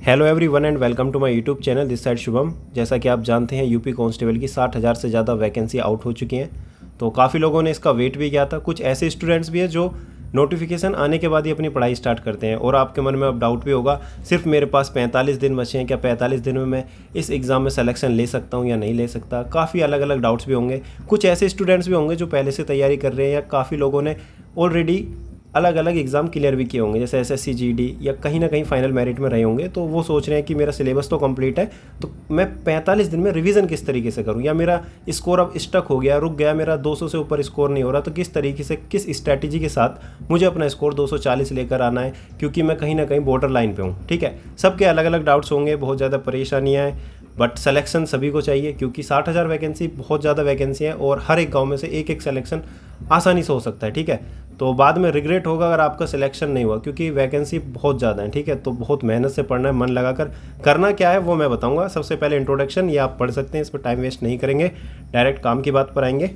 Hello everyone and welcome to my YouTube channel this side Shubham. जैसा कि आप जानते हैं यूपी कांस्टेबल की 60,000 से ज़्यादा वैकेंसी आउट हो चुकी हैं। तो काफ़ी लोगों ने इसका वेट भी किया था। कुछ ऐसे स्टूडेंट्स भी हैं जो नोटिफिकेशन आने के बाद ही अपनी पढ़ाई स्टार्ट करते हैं। और आपके मन में अब डाउट भी होगा, सिर्फ मेरे पास 45 दिन बचे हैं, क्या 45 दिन में मैं इस एग्ज़ाम में सिलेक्शन ले सकता हूँ या नहीं ले सकता। काफ़ी अलग अलग डाउट्स भी होंगे। कुछ ऐसे स्टूडेंट्स भी होंगे जो पहले से तैयारी कर रहे हैं, या काफ़ी लोगों ने ऑलरेडी अलग अलग एग्ज़ाम क्लियर भी किए होंगे, जैसे एसएससी जीडी, या कहीं ना कहीं फाइनल मेरिट में रहे होंगे। तो वो सोच रहे हैं कि मेरा सिलेबस तो कंप्लीट है, तो मैं 45 दिन में रिवीजन किस तरीके से करूं, या मेरा स्कोर अब स्टक हो गया, रुक गया, मेरा 200 से ऊपर स्कोर नहीं हो रहा, तो किस तरीके से, किस स्ट्रैटेजी के साथ मुझे अपना स्कोर 240 लेकर आना है, क्योंकि मैं कहीं ना कहीं बॉर्डर लाइन पर हूँ। ठीक है, सबके अलग अलग डाउट्स होंगे, बहुत ज़्यादा परेशानियाँ हैं, बट सिलेक्शन सभी को चाहिए, क्योंकि 60,000 वैकेंसी बहुत ज़्यादा वैकेंसी है और हर एक गांव में से एक एक सिलेक्शन आसानी से हो सकता है। ठीक है, तो बाद में रिग्रेट होगा अगर आपका सिलेक्शन नहीं हुआ, क्योंकि वैकेंसी बहुत ज़्यादा है। ठीक है, तो बहुत मेहनत से पढ़ना है, मन लगाकर करना क्या है वो मैं बताऊंगा। सबसे पहले इंट्रोडक्शन, ये आप पढ़ सकते हैं, इस पर टाइम वेस्ट नहीं करेंगे, डायरेक्ट काम की बात पर आएंगे।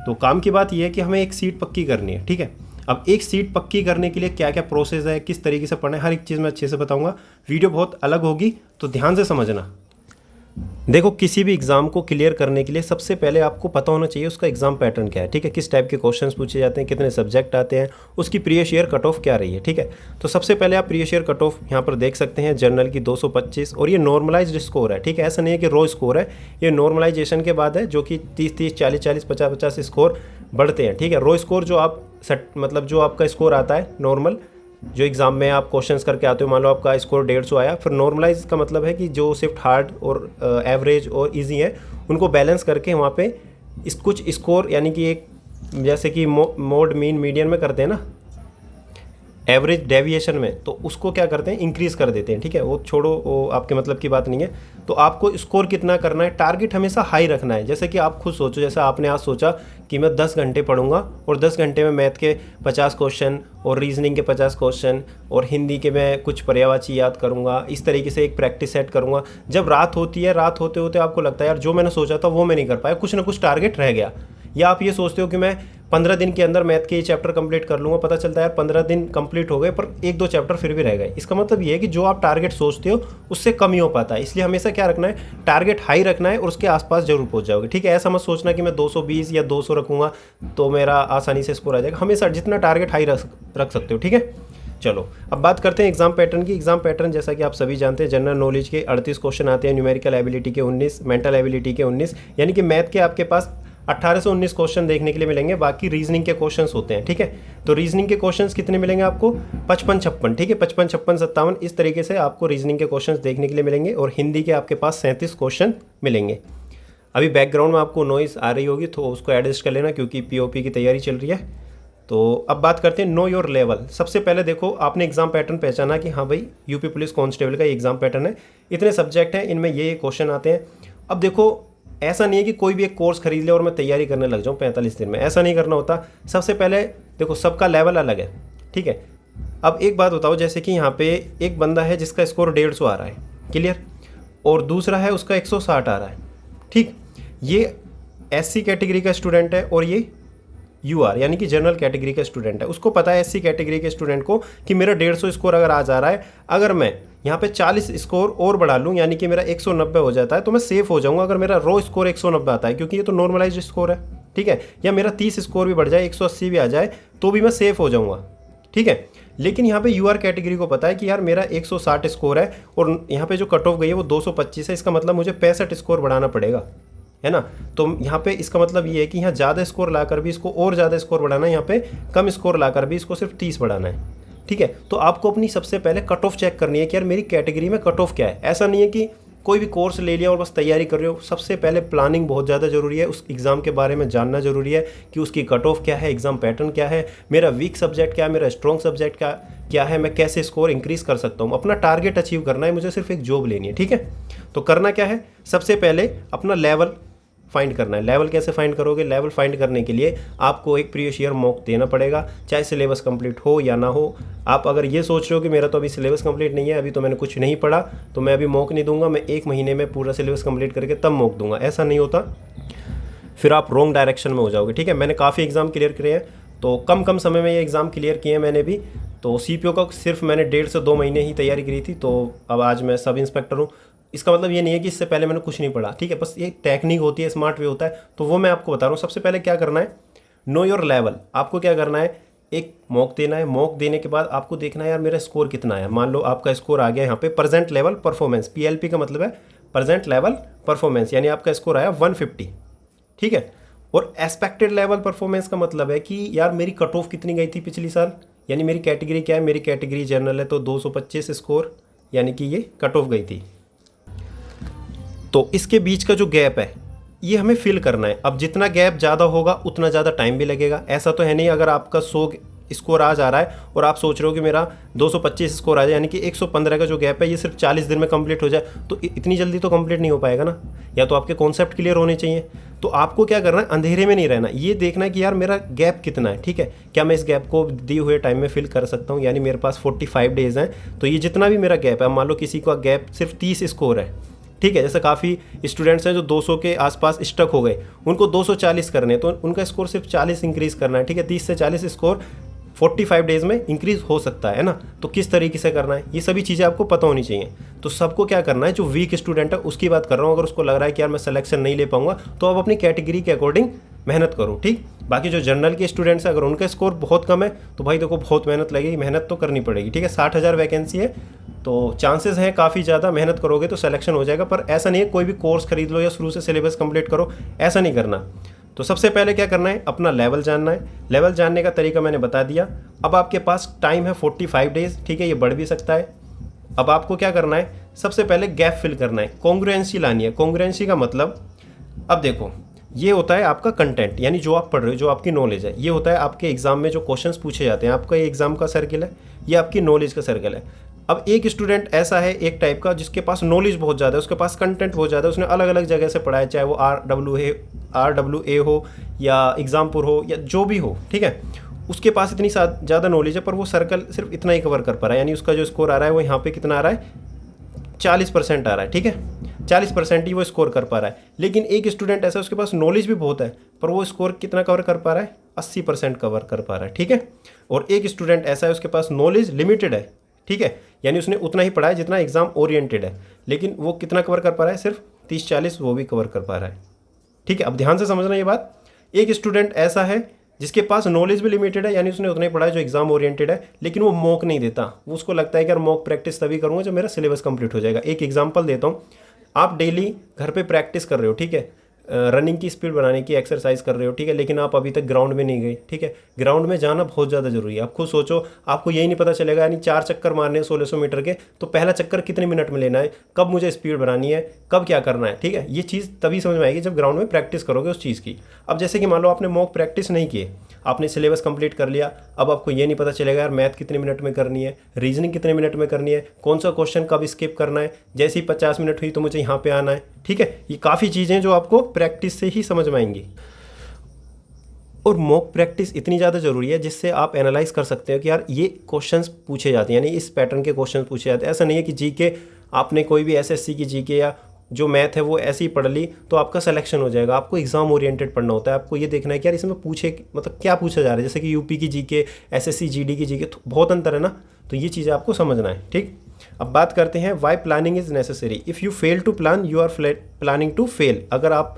तो काम की बात ये है कि हमें एक सीट पक्की करनी है। ठीक है, अब एक सीट पक्की करने के लिए क्या क्या प्रोसेस है, किस तरीके से पढ़ना है, हर एक चीज़ मैं अच्छे से बताऊँगा। वीडियो बहुत अलग होगी, तो ध्यान से समझना। देखो, किसी भी एग्ज़ाम को क्लियर करने के लिए सबसे पहले आपको पता होना चाहिए उसका एग्ज़ाम पैटर्न क्या है। ठीक है, किस टाइप के क्वेश्चंस पूछे जाते हैं, कितने सब्जेक्ट आते हैं, उसकी प्रीवियस ईयर कट ऑफ क्या रही है। ठीक है, तो सबसे पहले आप प्रीवियस ईयर कट ऑफ यहाँ पर देख सकते हैं, जनरल की 225, और ये नॉर्मलाइज्ड स्कोर है। ठीक है, ऐसा नहीं है कि रो स्कोर है, ये नॉर्मलाइजेशन के बाद है, जो कि 30-30, 40-40, 50-50 स्कोर बढ़ते हैं। ठीक है, रो स्कोर जो आप मतलब जो आपका स्कोर आता है नॉर्मल, जो एग्ज़ाम में आप क्वेश्चंस करके आते हो, मान लो आपका स्कोर 150 आया, फिर नॉर्मलाइज का मतलब है कि जो सिर्फ हार्ड और एवरेज और इजी है उनको बैलेंस करके वहाँ पे कुछ स्कोर, यानी कि एक जैसे कि मोड, मीन, मीडियन में करते हैं ना, एवरेज डेविएशन में, तो उसको क्या करते हैं, इंक्रीज़ कर देते हैं। ठीक है, वो छोड़ो, वो आपके मतलब की बात नहीं है। तो आपको स्कोर कितना करना है, टारगेट हमेशा हाई रखना है। जैसे कि आप खुद सोचो, जैसे आपने आज सोचा कि मैं 10 घंटे पढ़ूंगा और 10 घंटे में मैथ के 50 क्वेश्चन और रीजनिंग के 50 क्वेश्चन और हिंदी के मैं कुछ पर्यायवाची याद करूंगा, इस तरीके से एक प्रैक्टिस सेट करूंगा। जब रात होती है, रात होते होते आपको लगता है यार जो मैंने सोचा था वो मैं नहीं कर पाया, कुछ ना कुछ टारगेट रह गया। या आप ये सोचते हो कि मैं 15 दिन के अंदर मैथ के ये चैप्टर कंप्लीट कर लूँगा, पता चलता है यार 15 दिन कंप्लीट हो गए पर 1-2 चैप्टर फिर भी रह गए। इसका मतलब ये है कि जो आप टारगेट सोचते हो उससे कम ही हो पाता है। इसलिए हमेशा क्या रखना है, टारगेट हाई रखना है और उसके आसपास जरूर पहुंच जाओगे। ठीक है, ऐसा मत सोचना कि मैं 220 या 200 रखूँगा तो मेरा आसानी से स्कोर आ जाएगा। हमेशा जितना टारगेट हाई रख सकते हो। ठीक है, चलो अब बात करते हैं एग्जाम पैटर्न की। एग्जाम पैटर्न जैसा कि आप सभी जानते हैं, जनरल नॉलेज के 38 क्वेश्चन आते हैं, न्यूमेरिकल एबिलिटी के 19, मेंटल एबिलिटी के 19, यानी कि मैथ के आपके पास 18 से 19 क्वेश्चन देखने के लिए मिलेंगे। बाकी रीजनिंग के क्वेश्चंस होते हैं। ठीक है, तो रीजनिंग के क्वेश्चंस कितने मिलेंगे आपको, 55-56। ठीक है, 55-56-57, इस तरीके से आपको रीजनिंग के क्वेश्चंस देखने के लिए मिलेंगे। और हिंदी के आपके पास 37 क्वेश्चन मिलेंगे। अभी बैकग्राउंड में आपको नॉइज़ आ रही होगी तो उसको एडजस्ट कर लेना, क्योंकि पीओपी की तैयारी चल रही है। तो अब बात करते हैं नो योर लेवल। सबसे पहले देखो, आपने एग्जाम पैटर्न पहचाना कि हाँ भाई यूपी पुलिस कांस्टेबल का एग्जाम पैटर्न है, इतने सब्जेक्ट हैं, इनमें ये क्वेश्चन आते हैं। अब देखो, ऐसा नहीं है कि कोई भी एक कोर्स खरीद ले और मैं तैयारी करने लग जाऊँ 45 दिन में, ऐसा नहीं करना होता। सबसे पहले देखो, सबका लेवल अलग है। ठीक है, अब एक बात बताओ, जैसे कि यहाँ पे एक बंदा है जिसका स्कोर 150 आ रहा है, क्लियर, और दूसरा है उसका 160 आ रहा है। ठीक, ये एससी कैटेगरी का स्टूडेंट है और ये यूआर यानी कि जनरल कैटेगरी का स्टूडेंट है। उसको पता है एससी कैटेगरी के स्टूडेंट को कि मेरा 150 स्कोर अगर आ जा रहा है, अगर मैं यहाँ पे 40 स्कोर और बढ़ा लूँ, यानी कि मेरा 190 हो जाता है, तो मैं सेफ हो जाऊँगा। अगर मेरा रो स्कोर 190 आता है, क्योंकि ये तो नॉर्मलाइज्ड स्कोर है। ठीक है, या मेरा 30 स्कोर भी बढ़ जाए, 180 भी आ जाए, तो भी मैं सेफ हो जाऊँगा। ठीक है, लेकिन यहाँ पे यूआर कैटेगरी को पता है कि यार मेरा 160 स्कोर है और यहाँ पे जो कट ऑफ गई है वो 225 है, इसका मतलब मुझे 65 स्कोर बढ़ाना पड़ेगा, है ना। तो यहाँ पे इसका मतलब ये है कि यहाँ ज़्यादा स्कोर लाकर भी इसको और ज़्यादा स्कोर बढ़ाना है, यहाँ पे कम स्कोर लाकर भी इसको सिर्फ 30 बढ़ाना है। ठीक है, तो आपको अपनी सबसे पहले कट ऑफ चेक करनी है कि यार मेरी कैटेगरी में कट ऑफ क्या है। ऐसा नहीं है कि कोई भी कोर्स ले लिया और बस तैयारी कर रहे हो। सबसे पहले प्लानिंग बहुत ज़्यादा ज़रूरी है, उस एग्ज़ाम के बारे में जानना ज़रूरी है कि उसकी कट ऑफ क्या है, एग्ज़ाम पैटर्न क्या है, मेरा वीक सब्जेक्ट क्या है, मेरा स्ट्रॉन्ग सब्जेक्ट क्या है, मैं कैसे स्कोर इंक्रीज़ कर सकता हूँ। अपना टारगेट अचीव करना है, मुझे सिर्फ एक जॉब लेनी है। ठीक है, तो करना क्या है, सबसे पहले अपना लेवल फाइंड करना है। लेवल कैसे फाइंड करोगे, लेवल फाइंड करने के लिए आपको एक प्रीवियस ईयर मॉक देना पड़ेगा, चाहे सिलेबस कंप्लीट हो या ना हो। आप अगर ये सोच रहे हो कि मेरा तो अभी सिलेबस कंप्लीट नहीं है, अभी तो मैंने कुछ नहीं पढ़ा, तो मैं अभी मॉक नहीं दूंगा, मैं 1 महीने में पूरा सिलेबस कंप्लीट करके तब मॉक दूंगा, ऐसा नहीं होता, फिर आप रॉन्ग डायरेक्शन में हो जाओगे। ठीक है, मैंने काफ़ी एग्ज़ाम क्लियर करे हैं, तो कम समय में ये एग्ज़ाम क्लियर किए हैं मैंने भी। तो CPO का सिर्फ मैंने 1.5 से 2 महीने ही तैयारी करी थी, तो अब आज मैं सब इंस्पेक्टर हूँ। इसका मतलब ये नहीं है कि इससे पहले मैंने कुछ नहीं पढ़ा, ठीक है, बस ये टेक्निक होती है, स्मार्ट वे होता है, तो वो मैं आपको बता रहा हूँ। सबसे पहले क्या करना है, नो योर लेवल। आपको क्या करना है, एक मॉक देना है। मॉक देने के बाद आपको देखना है यार मेरा स्कोर कितना है। मान लो आपका स्कोर आ गया यहाँ पे प्रेजेंट लेवल परफॉर्मेंस, PLP का मतलब है प्रेजेंट लेवल परफॉर्मेंस, यानी आपका स्कोर आया 150, ठीक है। और एक्सपेक्टेड लेवल परफॉर्मेंस का मतलब है कि यार मेरी कट ऑफ कितनी गई थी पिछली साल, यानी मेरी कैटेगरी क्या है, मेरी कैटेगरी जनरल है, तो 225 स्कोर यानी कि ये कट ऑफ गई थी। तो इसके बीच का जो गैप है ये हमें फिल करना है। अब जितना गैप ज़्यादा होगा उतना ज़्यादा टाइम भी लगेगा। ऐसा तो है नहीं अगर आपका 100 स्कोर आ जा रहा है और आप सोच रहे हो कि मेरा 225 स्कोर आ जाए, यानी कि 115 का जो गैप है ये सिर्फ 40 दिन में कंप्लीट हो जाए, तो इतनी जल्दी तो कंप्लीट नहीं हो पाएगा ना। या तो आपके कॉन्सेप्ट क्लियर होने चाहिए। तो आपको क्या करना है, अंधेरे में नहीं रहना, ये देखना है कि यार मेरा गैप कितना है, ठीक है, क्या मैं इस गैप को दिए हुए टाइम में फिल कर सकता हूँ। यानी मेरे पास 45 डेज़ हैं, तो ये जितना भी मेरा गैप है, मान लो किसी का गैप सिर्फ 30 स्कोर है, ठीक है, जैसे काफ़ी स्टूडेंट्स हैं जो 200 के आसपास स्टक हो गए, उनको 240 करने हैं, तो उनका स्कोर सिर्फ 40 इंक्रीज़ करना है, ठीक है। 30 से 40 स्कोर 45 डेज़ में इंक्रीज़ हो सकता है ना। तो किस तरीके से करना है, ये सभी चीज़ें आपको पता होनी चाहिए। तो सबको क्या करना है, जो वीक स्टूडेंट है उसकी बात कर रहा हूँ, अगर उसको लग रहा है कि यार मैं सिलेक्शन नहीं ले पाऊंगा, तो आप अपनी कैटेगरी के अकॉर्डिंग मेहनत करो, ठीक। बाकी जो जनरल के स्टूडेंट्स हैं, अगर उनका स्कोर बहुत कम है तो भाई देखो बहुत मेहनत लगेगी, मेहनत तो करनी पड़ेगी, ठीक है। 60,000 वैकेंसी है, तो चांसेस हैं काफ़ी ज़्यादा, मेहनत करोगे तो सिलेक्शन हो जाएगा। पर ऐसा नहीं है कोई भी कोर्स खरीद लो या शुरू से सिलेबस कंप्लीट करो, ऐसा नहीं करना। तो सबसे पहले क्या करना है, अपना लेवल जानना है। लेवल जानने का तरीका मैंने बता दिया। अब आपके पास टाइम है 45 डेज़, ठीक है, ये बढ़ भी सकता है। अब आपको क्या करना है, सबसे पहले गैप फिल करना है, कॉन्ग्रुएंसी लानी है। कॉन्ग्रुएंसी का मतलब, अब देखो ये होता है आपका कंटेंट, यानी जो आप पढ़ रहे हो, जो आपकी नॉलेज है, ये होता है आपके एग्जाम में जो क्वेश्चंस पूछे जाते हैं। आपका ये एग्जाम का सर्कल है, ये आपकी नॉलेज का सर्कल है। अब एक स्टूडेंट ऐसा है एक टाइप का जिसके पास नॉलेज बहुत ज़्यादा है, उसके पास कंटेंट बहुत ज़्यादा है, उसने अलग अलग जगह से पढ़ा है, चाहे वो RWA हो या एग्जामपुर हो या जो भी हो, ठीक है। उसके पास इतनी ज़्यादा नॉलेज है, पर वो सर्कल सिर्फ इतना ही कवर कर पा रहा है, यानी उसका जो स्कोर आ रहा है वो यहाँ पे कितना आ रहा है, 40% आ रहा है, ठीक है, 40% ही वो स्कोर कर पा रहा है। लेकिन एक स्टूडेंट ऐसा, उसके पास नॉलेज भी बहुत है, पर वो स्कोर कितना कवर कर पा रहा है, 80% कवर कर पा रहा है, ठीक है। और एक स्टूडेंट ऐसा है, उसके पास नॉलेज लिमिटेड है, ठीक है, यानी उसने उतना ही पढ़ा है जितना एग्जाम ओरिएंटेड है, लेकिन वो कितना कवर कर पा रहा है, सिर्फ 30-40 वो भी कवर कर पा रहा है, ठीक है। अब ध्यान से समझना ये बात। एक स्टूडेंट ऐसा है जिसके पास नॉलेज भी लिमिटेड है, यानी उसने उतना ही पढ़ा है जो एग्जाम ओरिएंटेड है, लेकिन वो मॉक नहीं देता। वो उसको लगता है कि यार मॉक प्रैक्टिस तभी करूँगा जब मेरा सिलेबस कंप्लीट हो जाएगा। एक एग्जांपल देता हूँ, आप डेली घर पे प्रैक्टिस कर रहे हो, ठीक है, रनिंग की स्पीड बनाने की एक्सरसाइज कर रहे हो, ठीक है, लेकिन आप अभी तक ग्राउंड में नहीं गए, ठीक है। ग्राउंड में जाना बहुत ज़्यादा जरूरी है। आप खुद सोचो, आपको यही नहीं पता चलेगा, यानी 4 चक्कर मारने हैं 1600 मीटर के, तो पहला चक्कर कितने मिनट में लेना है, कब मुझे स्पीड बनानी है, कब क्या करना है, ठीक है। ये चीज़ तभी समझ में आएगी जब ग्राउंड में प्रैक्टिस करोगे उस चीज़ की। अब जैसे कि मान लो आपने मॉक प्रैक्टिस नहीं किए, आपने सिलेबस कंप्लीट कर लिया, अब आपको ये नहीं पता चलेगा यार मैथ कितने मिनट में करनी है, रीजनिंग कितने मिनट में करनी है, कौन सा क्वेश्चन कब स्किप करना है, जैसे ही 50 मिनट हुई तो मुझे यहाँ पे आना है, ठीक है। ये काफ़ी चीज़ें जो आपको प्रैक्टिस से ही समझ में आएंगी। और मॉक प्रैक्टिस इतनी ज़्यादा ज़रूरी है जिससे आप एनालाइज कर सकते हो कि यार ये क्वेश्चंस पूछे जाते हैं, यानी इस पैटर्न के क्वेश्चंस पूछे जाते हैं। ऐसा नहीं है कि जीके आपने कोई भी SSC की जीके या जो मैथ है वो ऐसे ही पढ़ ली तो आपका सिलेक्शन हो जाएगा। आपको एग्जाम ओरिएंटेड पढ़ना होता है। आपको ये देखना है कि यार इसमें पूछे मतलब क्या पूछा जा रहा है। जैसे कि यूपी की जीके, SSC GD की जीके, तो बहुत अंतर है ना। तो ये चीज़ें आपको समझना है, ठीक। अब बात करते हैं why planning is necessary. If you fail to plan you are planning to fail. अगर आप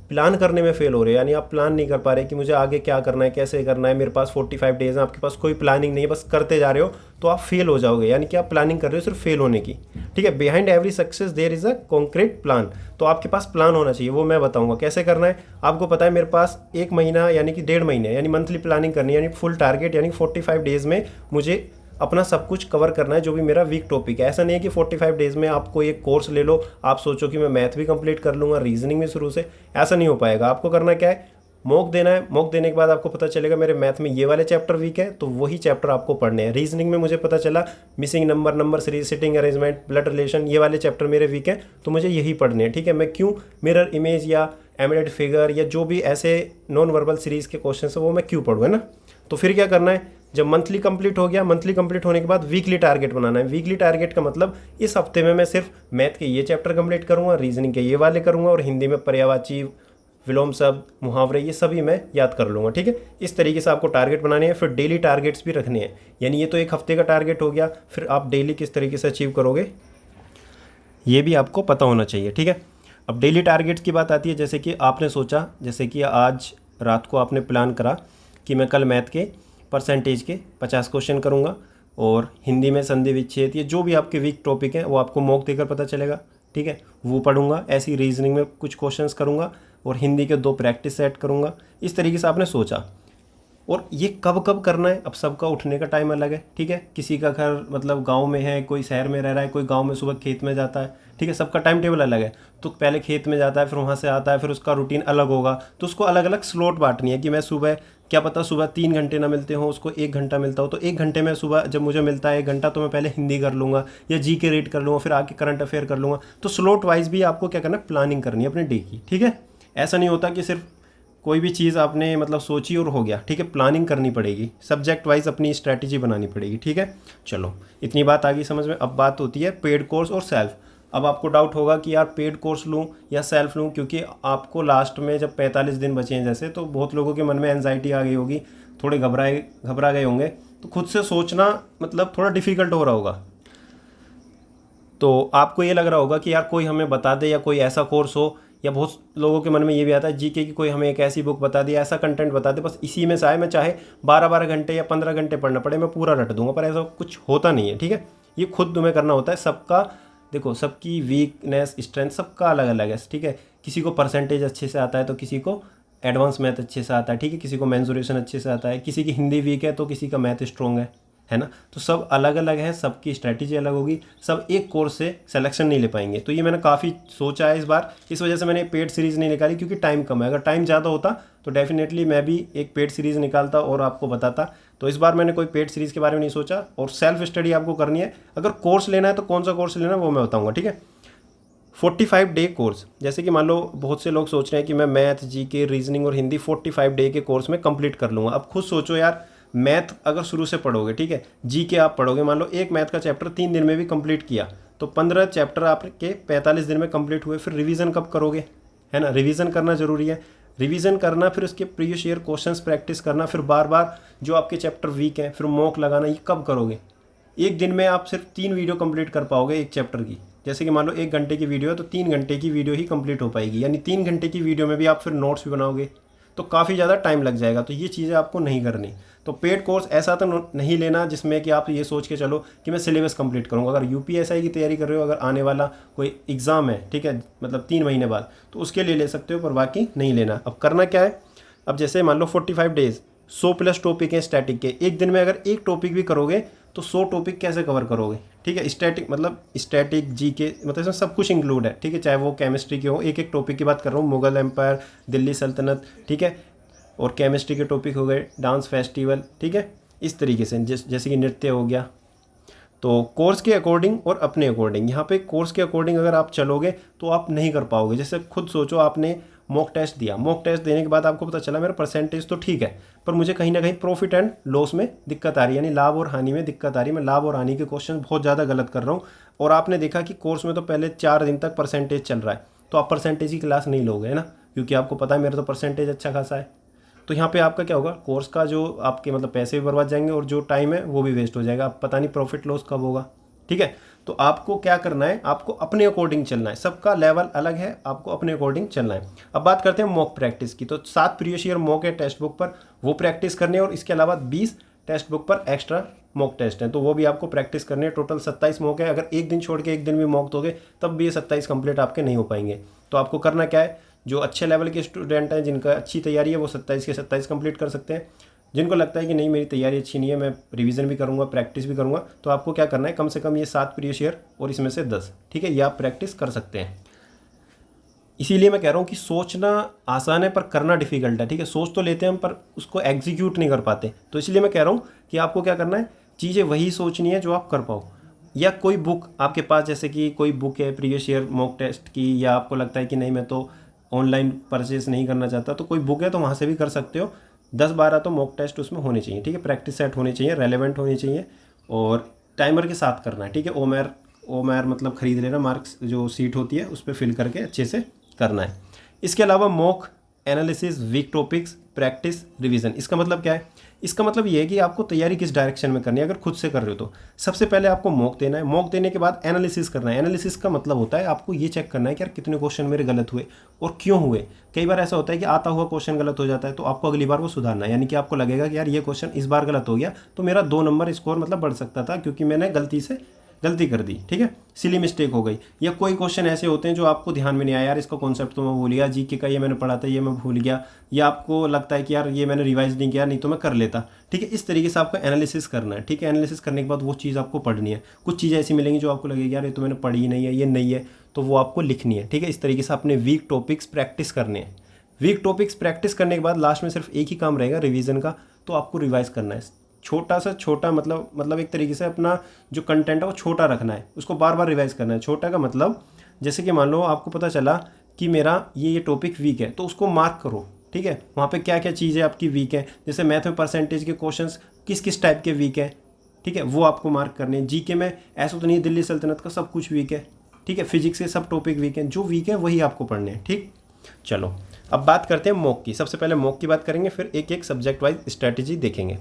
प्लान करने में फेल हो रहे हैं, यानी आप प्लान नहीं कर पा रहे कि मुझे आगे क्या करना है, कैसे करना है, मेरे पास 45 डेज हैं, आपके पास कोई प्लानिंग नहीं है, बस करते जा रहे हो, तो आप फेल हो जाओगे। यानी कि आप प्लानिंग कर रहे हो सिर्फ फेल होने की, ठीक है। Behind every success there is a concrete plan. तो आपके पास प्लान होना चाहिए, वो मैं बताऊंगा कैसे करना है। आपको पता है मेरे पास 1 महीना यानी कि 1.5 महीने यानी मंथली प्लानिंग करनी है, यानी फुल टारगेट यानी 45 डेज़ में मुझे अपना सब कुछ कवर करना है जो भी मेरा वीक टॉपिक है। ऐसा नहीं है कि 45 डेज़ में आपको एक कोर्स ले लो, आप सोचो कि मैं मैथ भी कंप्लीट कर लूँगा, रीजनिंग भी शुरू से, ऐसा नहीं हो पाएगा। आपको करना क्या है, मॉक देना है। मॉक देने के बाद आपको पता चलेगा मेरे मैथ में ये वाले चैप्टर वीक है, तो वही चैप्टर आपको पढ़ने हैं। रीजनिंग में मुझे पता चला missing number, number series, sitting arrangement, blood relation, ये वाले चैप्टर मेरे वीक हैं, तो मुझे यही पढ़ने हैं, ठीक है। मैं क्यों मिरर इमेज या एमिडेड फिगर या जो भी ऐसे नॉन वर्बल सीरीज़ के क्वेश्चन है वो मैं क्यों पढ़ूँ, है ना। तो फिर क्या करना है, जब मंथली कंप्लीट हो गया, मंथली कंप्लीट होने के बाद वीकली टारगेट बनाना है। वीकली टारगेट का मतलब इस हफ्ते में मैं सिर्फ मैथ के ये चैप्टर कंप्लीट करूंगा, रीजनिंग के ये वाले करूंगा और हिंदी में पर्यायवाची विलोम शब्द, मुहावरे, ये सभी मैं याद कर लूँगा। ठीक है, इस तरीके से आपको टारगेट बनाने हैं। फिर डेली टारगेट्स भी रखने हैं, यानी ये तो एक हफ्ते का टारगेट हो गया, फिर आप डेली किस तरीके से अचीव करोगे ये भी आपको पता होना चाहिए। ठीक है, अब डेली टारगेट्स की बात आती है। जैसे कि आपने सोचा, जैसे कि आज रात को आपने प्लान करा कि मैं कल मैथ के परसेंटेज के 50 क्वेश्चन करूँगा, और हिंदी में संधि विच्छेद, ये जो भी आपके वीक टॉपिक हैं वो आपको मॉक देकर पता चलेगा। ठीक है, वो पढ़ूंगा। ऐसी रीजनिंग में कुछ क्वेश्चंस करूँगा, और हिंदी के 2 प्रैक्टिस सेट करूँगा। इस तरीके से आपने सोचा। और ये कब कब करना है, अब सबका उठने का टाइम अलग है। ठीक है, किसी का घर मतलब गांव में है, कोई शहर में रह रहा है, कोई गांव में सुबह खेत में जाता है। ठीक है, सबका टाइम टेबल अलग है। तो पहले खेत में जाता है, फिर वहाँ से आता है, फिर उसका रूटीन अलग होगा। तो उसको अलग अलग स्लॉट बांटनी है कि मैं सुबह, क्या पता सुबह 3 घंटे ना मिलते हों, उसको 1 घंटा मिलता हो, तो 1 घंटे में सुबह जब मुझे मिलता है 1 घंटा, तो मैं पहले हिंदी कर लूँगा या जी के रीड कर लूँगा, फिर आके करंट अफेयर कर लूँगा। तो स्लॉट वाइज भी आपको क्या करना है, प्लानिंग करनी है अपने डे की। ठीक है, ऐसा नहीं होता कि सिर्फ कोई भी चीज़ आपने मतलब सोची और हो गया। ठीक है, प्लानिंग करनी पड़ेगी, सब्जेक्ट वाइज अपनी स्ट्रैटेजी बनानी पड़ेगी। ठीक है, चलो इतनी बात आ गई समझ में। अब बात होती है पेड कोर्स और सेल्फ। अब आपको डाउट होगा कि यार पेड कोर्स लूँ या सेल्फ लूँ, क्योंकि आपको लास्ट में जब 45 दिन बचे हैं जैसे, तो बहुत लोगों के मन में एंजाइटी आ गई होगी, थोड़े घबरा गए होंगे, तो खुद से सोचना मतलब थोड़ा डिफिकल्ट हो रहा होगा। तो आपको ये लग रहा होगा कि यार कोई हमें बता दे, या कोई ऐसा कोर्स हो, या बहुत लोगों के मन में ये भी आता है जीके की कोई हमें एक ऐसी बुक बता दी, ऐसा कंटेंट बता दे, बस इसी में से आए, मैं चाहे 12-12 घंटे या 15 घंटे पढ़ना पड़े, मैं पूरा रट दूंगा। पर ऐसा कुछ होता नहीं है। ठीक है, ये खुद तुम्हें करना होता है। सबका देखो, सबकी वीकनेस स्ट्रेंथ सबका अलग अलग है। ठीक है, किसी को परसेंटेज अच्छे से आता है, तो किसी को एडवांस मैथ अच्छे से आता है। ठीक है, किसी को मेंसुरेशन अच्छे से आता है, किसी की हिंदी वीक है तो किसी का मैथ स्ट्रॉन्ग है ना। तो सब अलग अलग है, सबकी स्ट्रैटेजी अलग होगी, सब एक कोर्स से सिलेक्शन नहीं ले पाएंगे। तो ये मैंने काफ़ी सोचा है इस बार, इस वजह से मैंने पेड सीरीज़ नहीं निकाली, क्योंकि टाइम कम है। अगर टाइम ज़्यादा होता तो डेफिनेटली मैं भी एक पेड सीरीज़ निकालता और आपको बताता। तो इस बार मैंने कोई पेड सीरीज़ के बारे में नहीं सोचा, और सेल्फ स्टडी आपको करनी है। अगर कोर्स लेना है तो कौन सा कोर्स लेना है वो मैं बताऊँगा। ठीक है, 45 डे कोर्स। जैसे कि मान लो बहुत से लोग सोच रहे हैं कि मैं मैथ, जीके, रीजनिंग और हिंदी 45 डे के कोर्स में कंप्लीट कर लूँगा। अब खुद सोचो यार, मैथ अगर शुरू से पढ़ोगे, ठीक है, जीके आप पढ़ोगे, मान लो एक मैथ का चैप्टर 3 दिन में भी कंप्लीट किया, तो 15 चैप्टर आपके 45 दिन में कंप्लीट हुए। फिर रिवीजन कब करोगे, है ना। रिवीजन करना जरूरी है। रिवीजन करना, फिर उसके प्रीवियस ईयर क्वेश्चंस प्रैक्टिस करना, फिर बार बार जो आपके चैप्टर वीक हैं फिर मॉक लगाना, ये कब करोगे। एक दिन में आप सिर्फ 3 वीडियो कंप्लीट कर पाओगे एक चैप्टर की। जैसे कि मान लो 1 घंटे की वीडियो है, तो 3 घंटे की वीडियो ही कंप्लीट हो पाएगी, यानी 3 घंटे की वीडियो में भी आप फिर नोट्स भी बनाओगे, तो काफ़ी ज़्यादा टाइम लग जाएगा। तो ये चीज़ें आपको नहीं करनी। तो पेड कोर्स ऐसा तो नहीं लेना जिसमें कि आप ये सोच के चलो कि मैं सिलेबस कंप्लीट करूँगा। अगर यूपीएसआई की तैयारी कर रहे हो, अगर आने वाला कोई एग्ज़ाम है, ठीक है, मतलब 3 महीने बाद, तो उसके लिए ले सकते हो, पर बाकी नहीं लेना। अब करना क्या है, अब जैसे मान लो 45 डेज, 100+ टॉपिक हैं स्टैटिक के। एक दिन में अगर एक टॉपिक भी करोगे तो 100 टॉपिक कैसे कवर करोगे। ठीक है, स्टैटिक मतलब स्टैटिक, जीके, मतलब इसमें सब कुछ इंक्लूड है। ठीक है, चाहे वो केमिस्ट्री के हो, एक एक टॉपिक की बात कर रहा हूँ, मुगल एम्पायर, दिल्ली सल्तनत, ठीक है, और केमिस्ट्री के टॉपिक हो गए, डांस फेस्टिवल, ठीक है, इस तरीके से जैसे कि नृत्य हो गया। तो कोर्स के अकॉर्डिंग और अपने अकॉर्डिंग, यहाँ पे कोर्स के अकॉर्डिंग अगर आप चलोगे तो आप नहीं कर पाओगे। जैसे खुद सोचो, आपने मॉक टेस्ट दिया, मॉक टेस्ट देने के बाद आपको पता चला मेरा परसेंटेज तो ठीक है, पर मुझे कहीं ना कहीं प्रॉफिट एंड लॉस में दिक्कत आ रही है, यानी लाभ और हानि में दिक्कत आ रही है। मैं लाभ और हानि के क्वेश्चन बहुत ज़्यादा गलत कर रहा हूँ, और आपने देखा कि कोर्स में तो पहले 4 दिन तक परसेंटेज चल रहा है, तो आप परसेंटेज की क्लास नहीं लोगे, है ना, क्योंकि आपको पता है मेरा तो परसेंटेज अच्छा खासा है। तो यहाँ पे आपका क्या होगा, कोर्स का जो आपके मतलब पैसे भी बर्बाद जाएंगे, और जो टाइम है वो भी वेस्ट हो जाएगा। आप पता नहीं प्रॉफिट लॉस कब होगा। ठीक है, तो आपको क्या करना है, आपको अपने अकॉर्डिंग चलना है। सबका लेवल अलग है, आपको अपने अकॉर्डिंग चलना है। अब बात करते हैं मॉक प्रैक्टिस की। तो 7 प्रीवियस ईयर मॉक है टेक्स्ट बुक पर, वो प्रैक्टिस करने, और इसके अलावा 20 टेक्स्ट बुक पर एक्स्ट्रा मॉक टेस्ट हैं, तो वो भी आपको प्रैक्टिस करने हैं। टोटल 27 मॉक है। अगर एक दिन छोड़ के एक दिन भी मॉक दोगे तब भी ये 27 कंप्लीट आपके नहीं हो पाएंगे। तो आपको करना क्या है, जो अच्छे लेवल के स्टूडेंट हैं, जिनका अच्छी तैयारी है, वो 27 के 27 कंप्लीट कर सकते हैं। जिनको लगता है कि नहीं मेरी तैयारी अच्छी नहीं है, मैं रिवीजन भी करूंगा, प्रैक्टिस भी करूंगा, तो आपको क्या करना है, कम से कम ये 7 प्रीवियस ईयर और इसमें से 10, ठीक है, ये आप प्रैक्टिस कर सकते हैं। इसीलिए मैं कह रहा हूँ कि सोचना आसान है पर करना डिफिकल्ट है। ठीक है, सोच तो लेते हैं हम, पर उसको एग्जीक्यूट नहीं कर पाते। तो इसलिए मैं कह रहा हूँ कि आपको क्या करना है, चीज़ें वही सोचनी है जो आप कर पाओ। या कोई बुक आपके पास, जैसे कि कोई बुक है प्रीवियस ईयर मॉक टेस्ट की, या आपको लगता है कि नहीं मैं तो ऑनलाइन परचेज नहीं करना चाहता, तो कोई बुक है तो वहाँ से भी कर सकते हो। 10-12 तो मॉक टेस्ट उसमें होने चाहिए। ठीक है, प्रैक्टिस सेट होनी चाहिए, रेलेवेंट होनी चाहिए, और टाइमर के साथ करना है। ठीक है, ओमआर मतलब खरीद लेना, मार्क्स जो सीट होती है उस पर फिल करके अच्छे से करना है। इसके अलावा mock analysis, weak topics, practice, revision. इसका मतलब क्या है? इसका मतलब ये है कि आपको तैयारी किस डायरेक्शन में करनी है। अगर खुद से कर रहे हो तो सबसे पहले आपको मॉक देना है, मॉक देने के बाद एनालिसिस करना है। एनालिसिस का मतलब होता है आपको ये चेक करना है कि यार कितने क्वेश्चन मेरे गलत हुए और क्यों हुए। कई बार ऐसा होता है कि आता हुआ क्वेश्चन गलत हो जाता है, तो आपको अगली बार वो सुधारना है। यानी कि आपको लगेगा कि यार ये क्वेश्चन इस बार गलत हो गया तो मेरा 2 नंबर स्कोर मतलब बढ़ सकता था, क्योंकि मैंने गलती कर दी, ठीक है, सिली मिस्टेक हो गई। या कोई क्वेश्चन ऐसे होते हैं जो आपको ध्यान में नहीं आया, यार इसका कॉन्सेप्ट तो मैं भूल गया, जीके का ये मैंने पढ़ा था ये मैं भूल गया, या आपको लगता है कि यार ये मैंने रिवाइज नहीं किया, नहीं तो मैं कर लेता, ठीक है। इस तरीके से आपको एनालिसिस करना है, ठीक है। एनालिसिस करने के बाद वो चीज़ आपको पढ़नी है। कुछ चीज़ें ऐसी मिलेंगी जो आपको लगेगी यार ये तो मैंने पढ़ी नहीं है, ये नहीं है, तो वो आपको लिखनी है, ठीक है। इस तरीके से अपने वीक टॉपिक्स प्रैक्टिस करने हैं। वीक टॉपिक्स प्रैक्टिस करने के बाद लास्ट में सिर्फ एक ही काम रहेगा, रिवीजन का। तो आपको रिवाइज करना है, छोटा सा छोटा, मतलब एक तरीके से अपना जो कंटेंट है वो छोटा रखना है, उसको बार बार रिवाइज करना है। छोटा का मतलब जैसे कि मान लो आपको पता चला कि मेरा ये टॉपिक वीक है, तो उसको मार्क करो, ठीक है। वहाँ पे क्या क्या चीज़ें आपकी वीक है, जैसे मैथ में परसेंटेज के क्वेश्चंस किस किस टाइप के वीक है, ठीक है, वो आपको मार्क करने हैं। जीके में ऐसा तो नहीं है दिल्ली सल्तनत का सब कुछ वीक है, ठीक है। फिजिक्स के सब टॉपिक वीक हैं, जो वीक है वही आपको पढ़ने हैं, ठीक। चलो अब बात करते हैं मॉक की। सबसे पहले मॉक की बात करेंगे, फिर एक एक सब्जेक्ट वाइज स्ट्रैटेजी देखेंगे।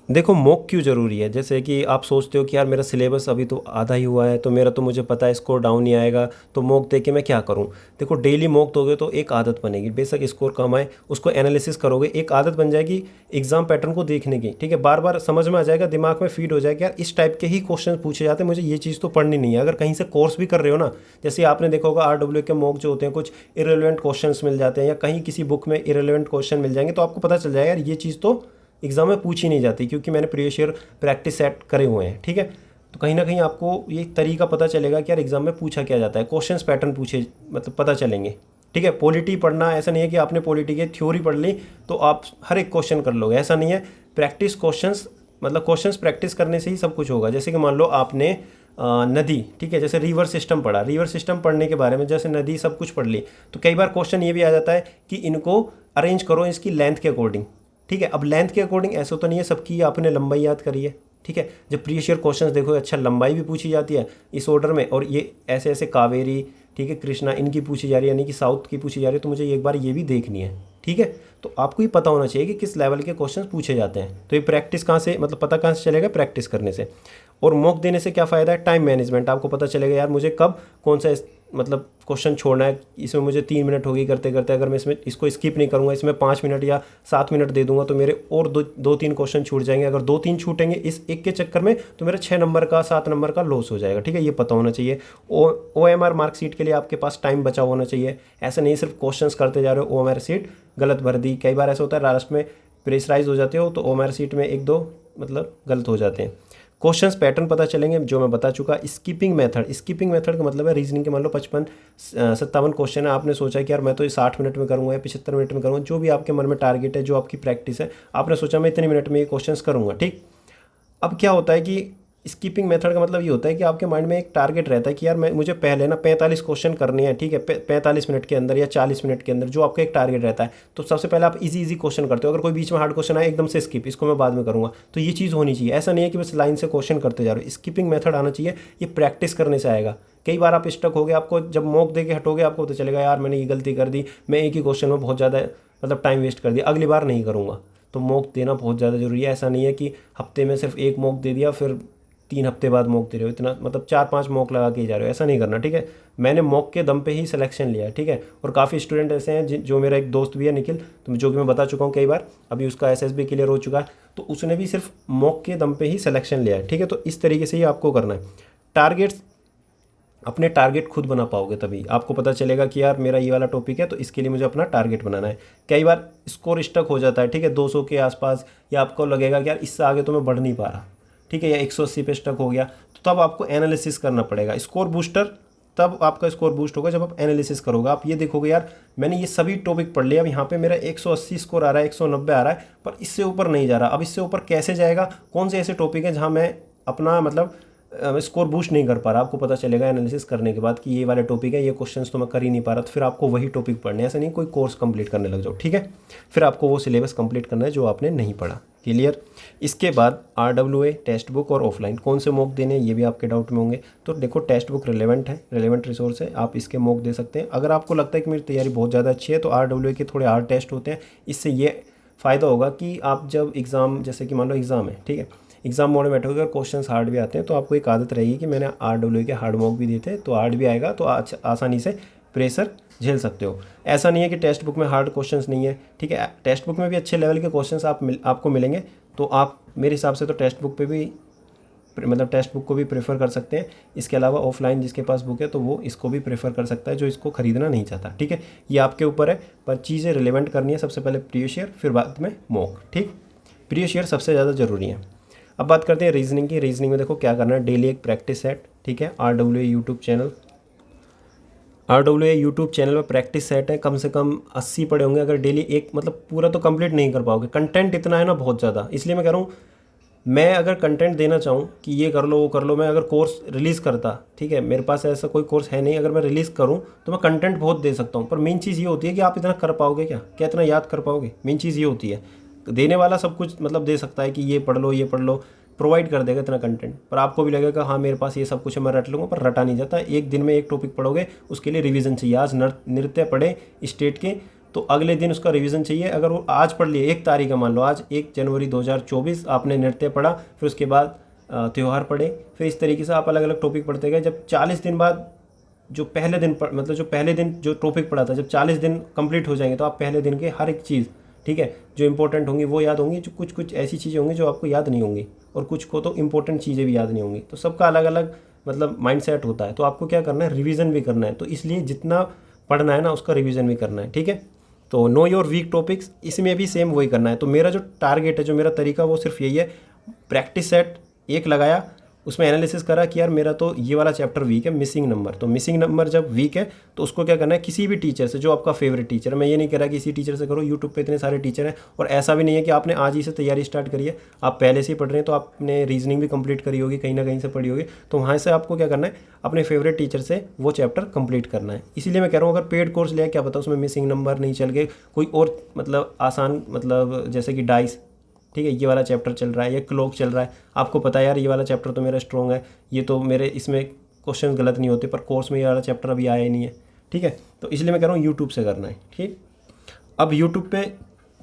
देखो मॉक क्यों ज़रूरी है, जैसे कि आप सोचते हो कि यार मेरा सिलेबस अभी तो आधा ही हुआ है, तो मेरा तो मुझे पता है स्कोर डाउन ही आएगा, तो मॉक दे के मैं क्या करूं। देखो डेली मॉक दोगे तो एक आदत बनेगी, बेशक स्कोर कम आए उसको एनालिसिस करोगे, एक आदत बन जाएगी एग्जाम पैटर्न को देखने की, ठीक है। बार बार समझ में आ जाएगा, दिमाग में फीड हो जाएगा यार इस टाइप के ही क्वेश्चन पूछे जाते हैं, मुझे ये चीज़ तो पढ़नी नहीं है। अगर कहीं से कोर्स भी कर रहे हो ना, जैसे आपने देखा होगा RW के मॉक जो होते हैं कुछ इरेलेवेंट क्वेश्चन मिल जाते हैं, या कहीं किसी बुक में इरेलेवेंट क्वेश्चन मिल जाएंगे, तो आपको पता चल जाएगा यार ये चीज़ तो एग्जाम में पूछी नहीं जाती, क्योंकि मैंने प्रीवियस ईयर प्रैक्टिस सेट करे हुए हैं, ठीक है। तो कहीं ना कहीं आपको ये तरीका पता चलेगा कि यार एग्जाम में पूछा क्या जाता है, क्वेश्चंस पैटर्न पूछे मतलब पता चलेंगे, ठीक है। पॉलिटी पढ़ना ऐसा नहीं है कि आपने पॉलिटी की थ्योरी पढ़ ली तो आप हर एक क्वेश्चन कर लोगे, ऐसा नहीं है। प्रैक्टिस क्वेश्चंस मतलब क्वेश्चंस प्रैक्टिस करने से ही सब कुछ होगा। जैसे कि मान लो आपने नदी, ठीक है, जैसे रिवर सिस्टम पढ़ा, रिवर सिस्टम पढ़ने के बारे में जैसे नदी सब कुछ पढ़ ली, तो कई बार क्वेश्चन ये भी आ जाता है कि इनको अरेंज करो इसकी लेंथ के अकॉर्डिंग, ठीक है। अब लेंथ के अकॉर्डिंग ऐसा तो नहीं है सबकी आपने लंबाई याद करी है, ठीक है। जब प्रीवियस ईयर क्वेश्चंस देखो अच्छा लंबाई भी पूछी जाती है इस ऑर्डर में, और ये ऐसे ऐसे कावेरी, ठीक है, कृष्णा इनकी पूछी जा रही है, यानी कि साउथ की पूछी जा रही है, तो मुझे एक बार ये भी देखनी है, ठीक है। तो आपको ये पता होना चाहिए कि किस लेवल के क्वेश्चंस पूछे जाते हैं। तो ये प्रैक्टिस कहाँ से मतलब पता कहाँ से चलेगा, प्रैक्टिस करने से। और मॉक देने से क्या फ़ायदा है, टाइम मैनेजमेंट, आपको पता चलेगा यार मुझे कब कौन सा मतलब क्वेश्चन छोड़ना है, इसमें मुझे 3 मिनट होगी करते करते, अगर मैं इसमें इसको स्किप नहीं करूँगा, इसमें 5 मिनट या 7 मिनट दे दूंगा, तो मेरे और दो तीन क्वेश्चन छूट जाएंगे। अगर 2-3 छूटेंगे इस एक के चक्कर में, तो मेरा 6 नंबर का 7 नंबर का लॉस हो जाएगा, ठीक है। ये पता होना चाहिए। OMR मार्कशीट के लिए आपके पास टाइम बचा होना चाहिए। ऐसा नहीं सिर्फ क्वेश्चन करते जा रहे हो, OMR सीट गलत भर दी। कई बार ऐसा होता है लास्ट में प्रेशराइज हो जाते हो, तो OMR सीट में 1-2 मतलब गलत हो जाते हैं। क्वेश्चंस पैटर्न पता चलेंगे जो मैं बता चुका। स्किपिंग मेथड का मतलब है रीजनिंग के मान लो 55-57 क्वेश्चन है, आपने सोचा कि यार मैं तो ये 60 मिनट में करूँगा या 75 मिनट में करूँगा, जो भी आपके मन में टारगेट है, जो आपकी प्रैक्टिस है, आपने सोचा मैं इतने मिनट में ये क्वेश्चंस करूँगा, ठीक। अब क्या होता है कि स्किपिंग मेथड का मतलब ये होता है कि आपके माइंड में एक टारगेट रहता है कि यार मुझे पहले ना 45 क्वेश्चन करने हैं, ठीक है, 45 मिनट के अंदर या 40 मिनट के अंदर, जो आपका एक टारगेट रहता है। तो सबसे पहले आप इजी क्वेश्चन करते हो, अगर कोई बीच में हार्ड क्वेश्चन आए एकदम से स्किप, इसको मैं बाद में करूँगा, तो ये चीज़ होनी चाहिए। ऐसा नहीं है कि बस लाइन से क्वेश्चन करते जा रहे हो, स्किपिंग मेथड आना चाहिए। ये प्रैक्टिस करने से आएगा। कई बार आप स्टक हो गए, आपको जब मॉक दे के हटोगे आपको पता चलेगा यार मैंने ये गलती कर दी, मैं एक ही क्वेश्चन में बहुत ज़्यादा मतलब टाइम वेस्ट कर दिया, अगली बार नहीं करूँगा। तो मॉक देना बहुत ज़्यादा ज़रूरी है। ऐसा नहीं है कि हफ्ते में सिर्फ एक मॉक दे दिया फिर 3 हफ्ते बाद मॉक दे रहे हो, इतना मतलब 4-5 मॉक लगा के ही जा रहे हो, ऐसा नहीं करना, ठीक है। मैंने मॉक के दम पे ही सिलेक्शन लिया है, ठीक है। और काफ़ी स्टूडेंट ऐसे हैं जो मेरा एक दोस्त भी है निखिल, तो जो कि मैं बता चुका हूँ कई बार, अभी उसका SSB क्लियर हो चुका है, तो उसने भी सिर्फ मॉक के दम पे ही सिलेक्शन लिया है, ठीक है। तो इस तरीके से ही आपको करना है। टारगेट्स, अपने टारगेट खुद बना पाओगे तभी आपको पता चलेगा कि यार मेरा ये वाला टॉपिक है, तो इसके लिए मुझे अपना टारगेट बनाना है। कई बार स्कोर स्टक हो जाता है, ठीक है, 200 के आसपास, या आपको लगेगा कि यार इससे आगे तो मैं बढ़ नहीं पा रहा, ठीक है, या 180 पे स्टक हो गया, तो तब आपको एनालिसिस करना पड़ेगा। स्कोर बूस्टर, तब आपका स्कोर बूस्ट होगा जब आप एनालिसिस करोगे। आप ये देखोगे यार मैंने ये सभी टॉपिक पढ़ लिया, अब यहाँ पे मेरा 180 स्कोर आ रहा है, 190 आ रहा है, पर इससे ऊपर नहीं जा रहा। अब इससे ऊपर कैसे जाएगा, कौन से ऐसे टॉपिक हैं जहाँ मैं अपना मतलब स्कोर बूस्ट नहीं कर पा रहा। आपको पता चलेगा एनालिसिस करने के बाद कि ये वाले टॉपिक है, ये क्वेश्चंस तो मैं कर ही नहीं पा रहा, तो फिर आपको वही टॉपिक पढ़ने, ऐसा नहीं कोई कोर्स कंप्लीट करने लग जाओ, ठीक है। फिर आपको वो सिलेबस कंप्लीट करना है जो आपने नहीं पढ़ा। क्लियर। इसके बाद RWA टेक्स्ट बुक और ऑफलाइन कौन से मॉक देने हैं, ये भी आपके डाउट में होंगे। तो देखो टेक्स्ट बुक रिलेवेंट है, रिलेवेंट रिसोर्स है, आप इसके मॉक दे सकते हैं। अगर आपको लगता है कि मेरी तैयारी बहुत ज़्यादा अच्छी है तो RWA के थोड़े हार्ड टेस्ट होते हैं। इससे ये फ़ायदा होगा कि आप जब एग्ज़ाम, जैसे कि मान लो एग्ज़ाम है, ठीक है, एग्ज़ाम मोड में बैठोगे और क्वेश्चंस हार्ड भी आते हैं तो आपको एक आदत रहेगी कि मैंने RWA के हार्ड मॉक भी दिए थे, तो हार्ड भी आएगा तो आसानी से प्रेशर झेल सकते हो। ऐसा नहीं है कि टेक्स्ट बुक में हार्ड क्वेश्चंस नहीं है, ठीक है, टेक्स्ट बुक में भी अच्छे लेवल के क्वेश्चंस आपको मिलेंगे। तो आप मेरे हिसाब से तो टेक्स्ट बुक पे भी, मतलब टेक्स्ट बुक को भी प्रेफर कर सकते हैं। इसके अलावा ऑफलाइन जिसके पास बुक है तो वो इसको भी प्रेफर कर सकता है जो इसको ख़रीदना नहीं चाहता, ठीक है, ये आपके ऊपर है। पर चीज़ें रिलेवेंट करनी है, सबसे पहले प्रीवियस ईयर फिर बाद में मॉक, ठीक। प्रीवियस ईयर सबसे ज़्यादा ज़रूरी है। अब बात करते हैं रीजनिंग की। रीजनिंग में देखो क्या करना है, डेली एक प्रैक्टिस सेट, ठीक है, RWA यूट्यूब चैनल पर प्रैक्टिस सेट है, कम से कम 80 पढ़े होंगे। अगर डेली एक, मतलब पूरा तो कंप्लीट नहीं कर पाओगे, कंटेंट इतना है ना बहुत ज़्यादा, इसलिए मैं कह रहा हूँ मैं अगर कंटेंट देना चाहूँ कि ये कर लो वो कर लो, मैं अगर कोर्स रिलीज़ करता, ठीक है, मेरे पास ऐसा कोई कोर्स है नहीं, अगर मैं रिलीज़ करूँ तो मैं कंटेंट बहुत दे सकता हूँ। पर मेन चीज़ ये होती है कि आप इतना कर पाओगे क्या इतना याद कर पाओगे, मेन चीज़ ये होती है। देने वाला सब कुछ मतलब दे सकता है कि ये पढ़ लो, प्रोवाइड कर देगा इतना कंटेंट, पर आपको भी लगेगा हाँ मेरे पास ये सब कुछ है मैं रट लूँगा, पर रटा नहीं जाता। एक दिन में एक टॉपिक पढ़ोगे उसके लिए रिवीजन चाहिए। आज नृत्य पढ़े स्टेट के तो अगले दिन उसका रिवीजन चाहिए। अगर वो आज पढ़ लिए, 1 तारीख है मान लो, आज 1 जनवरी 2024 आपने नृत्य पढ़ा, फिर उसके बाद त्यौहार पढ़े, फिर इस तरीके से आप अलग अलग टॉपिक पढ़ते गए। जब 40 दिन बाद जो पहले दिन मतलब जो पहले दिन जो टॉपिक पढ़ा था, जब 40 दिन कंप्लीट हो जाएंगे तो आप पहले दिन के हर एक चीज़, ठीक है, जो इंपॉर्टेंट होंगी वो याद होंगी, जो कुछ ऐसी चीज़ें होंगी जो आपको याद नहीं होंगी, और कुछ को तो इंपॉर्टेंट चीज़ें भी याद नहीं होंगी। तो सबका अलग अलग मतलब माइंडसेट होता है। तो आपको क्या करना है, रिवीजन भी करना है। तो इसलिए जितना पढ़ना है ना उसका रिवीजन भी करना है, ठीक है। तो नो योर वीक टॉपिक्स, इसमें भी सेम वही करना है। तो मेरा जो टारगेट है, जो मेरा तरीका, वो सिर्फ यही है, प्रैक्टिस सेट एक लगाया, उसमें एनालिसिस करा कि यार मेरा तो ये वाला चैप्टर वीक है, मिसिंग नंबर। तो मिसिंग नंबर जब वीक है तो उसको क्या करना है, किसी भी टीचर से, जो आपका फेवरेट टीचर है, मैं ये नहीं कह रहा कि इसी टीचर से करो, यूट्यूब पे इतने सारे टीचर हैं, और ऐसा भी नहीं है कि आपने आज ही से तैयारी स्टार्ट करी है, आप पहले से ही पढ़ रहे हैं, तो आपने रीजनिंग भी कंप्लीट करी होगी, कहीं ना कहीं से पढ़ी होगी, तो वहाँ से आपको क्या करना है, अपने फेवरेट टीचर से वो चैप्टर कंप्लीट करना है। इसीलिए मैं कह रहा हूँ अगर पेड कोर्स लिया, क्या पता उसमें मिसिंग नंबर नहीं चल गए, कोई और मतलब आसान, मतलब जैसे कि डाइस, ठीक है, ये वाला चैप्टर चल रहा है, या क्लॉक चल रहा है, आपको पता है यार ये वाला चैप्टर तो मेरा स्ट्रॉन्ग है, ये तो मेरे इसमें क्वेश्चन गलत नहीं होते, पर कोर्स में ये वाला चैप्टर अभी आया ही नहीं है, ठीक है। तो इसलिए मैं कह रहा हूँ यूट्यूब से करना है, ठीक। अब यूट्यूब पे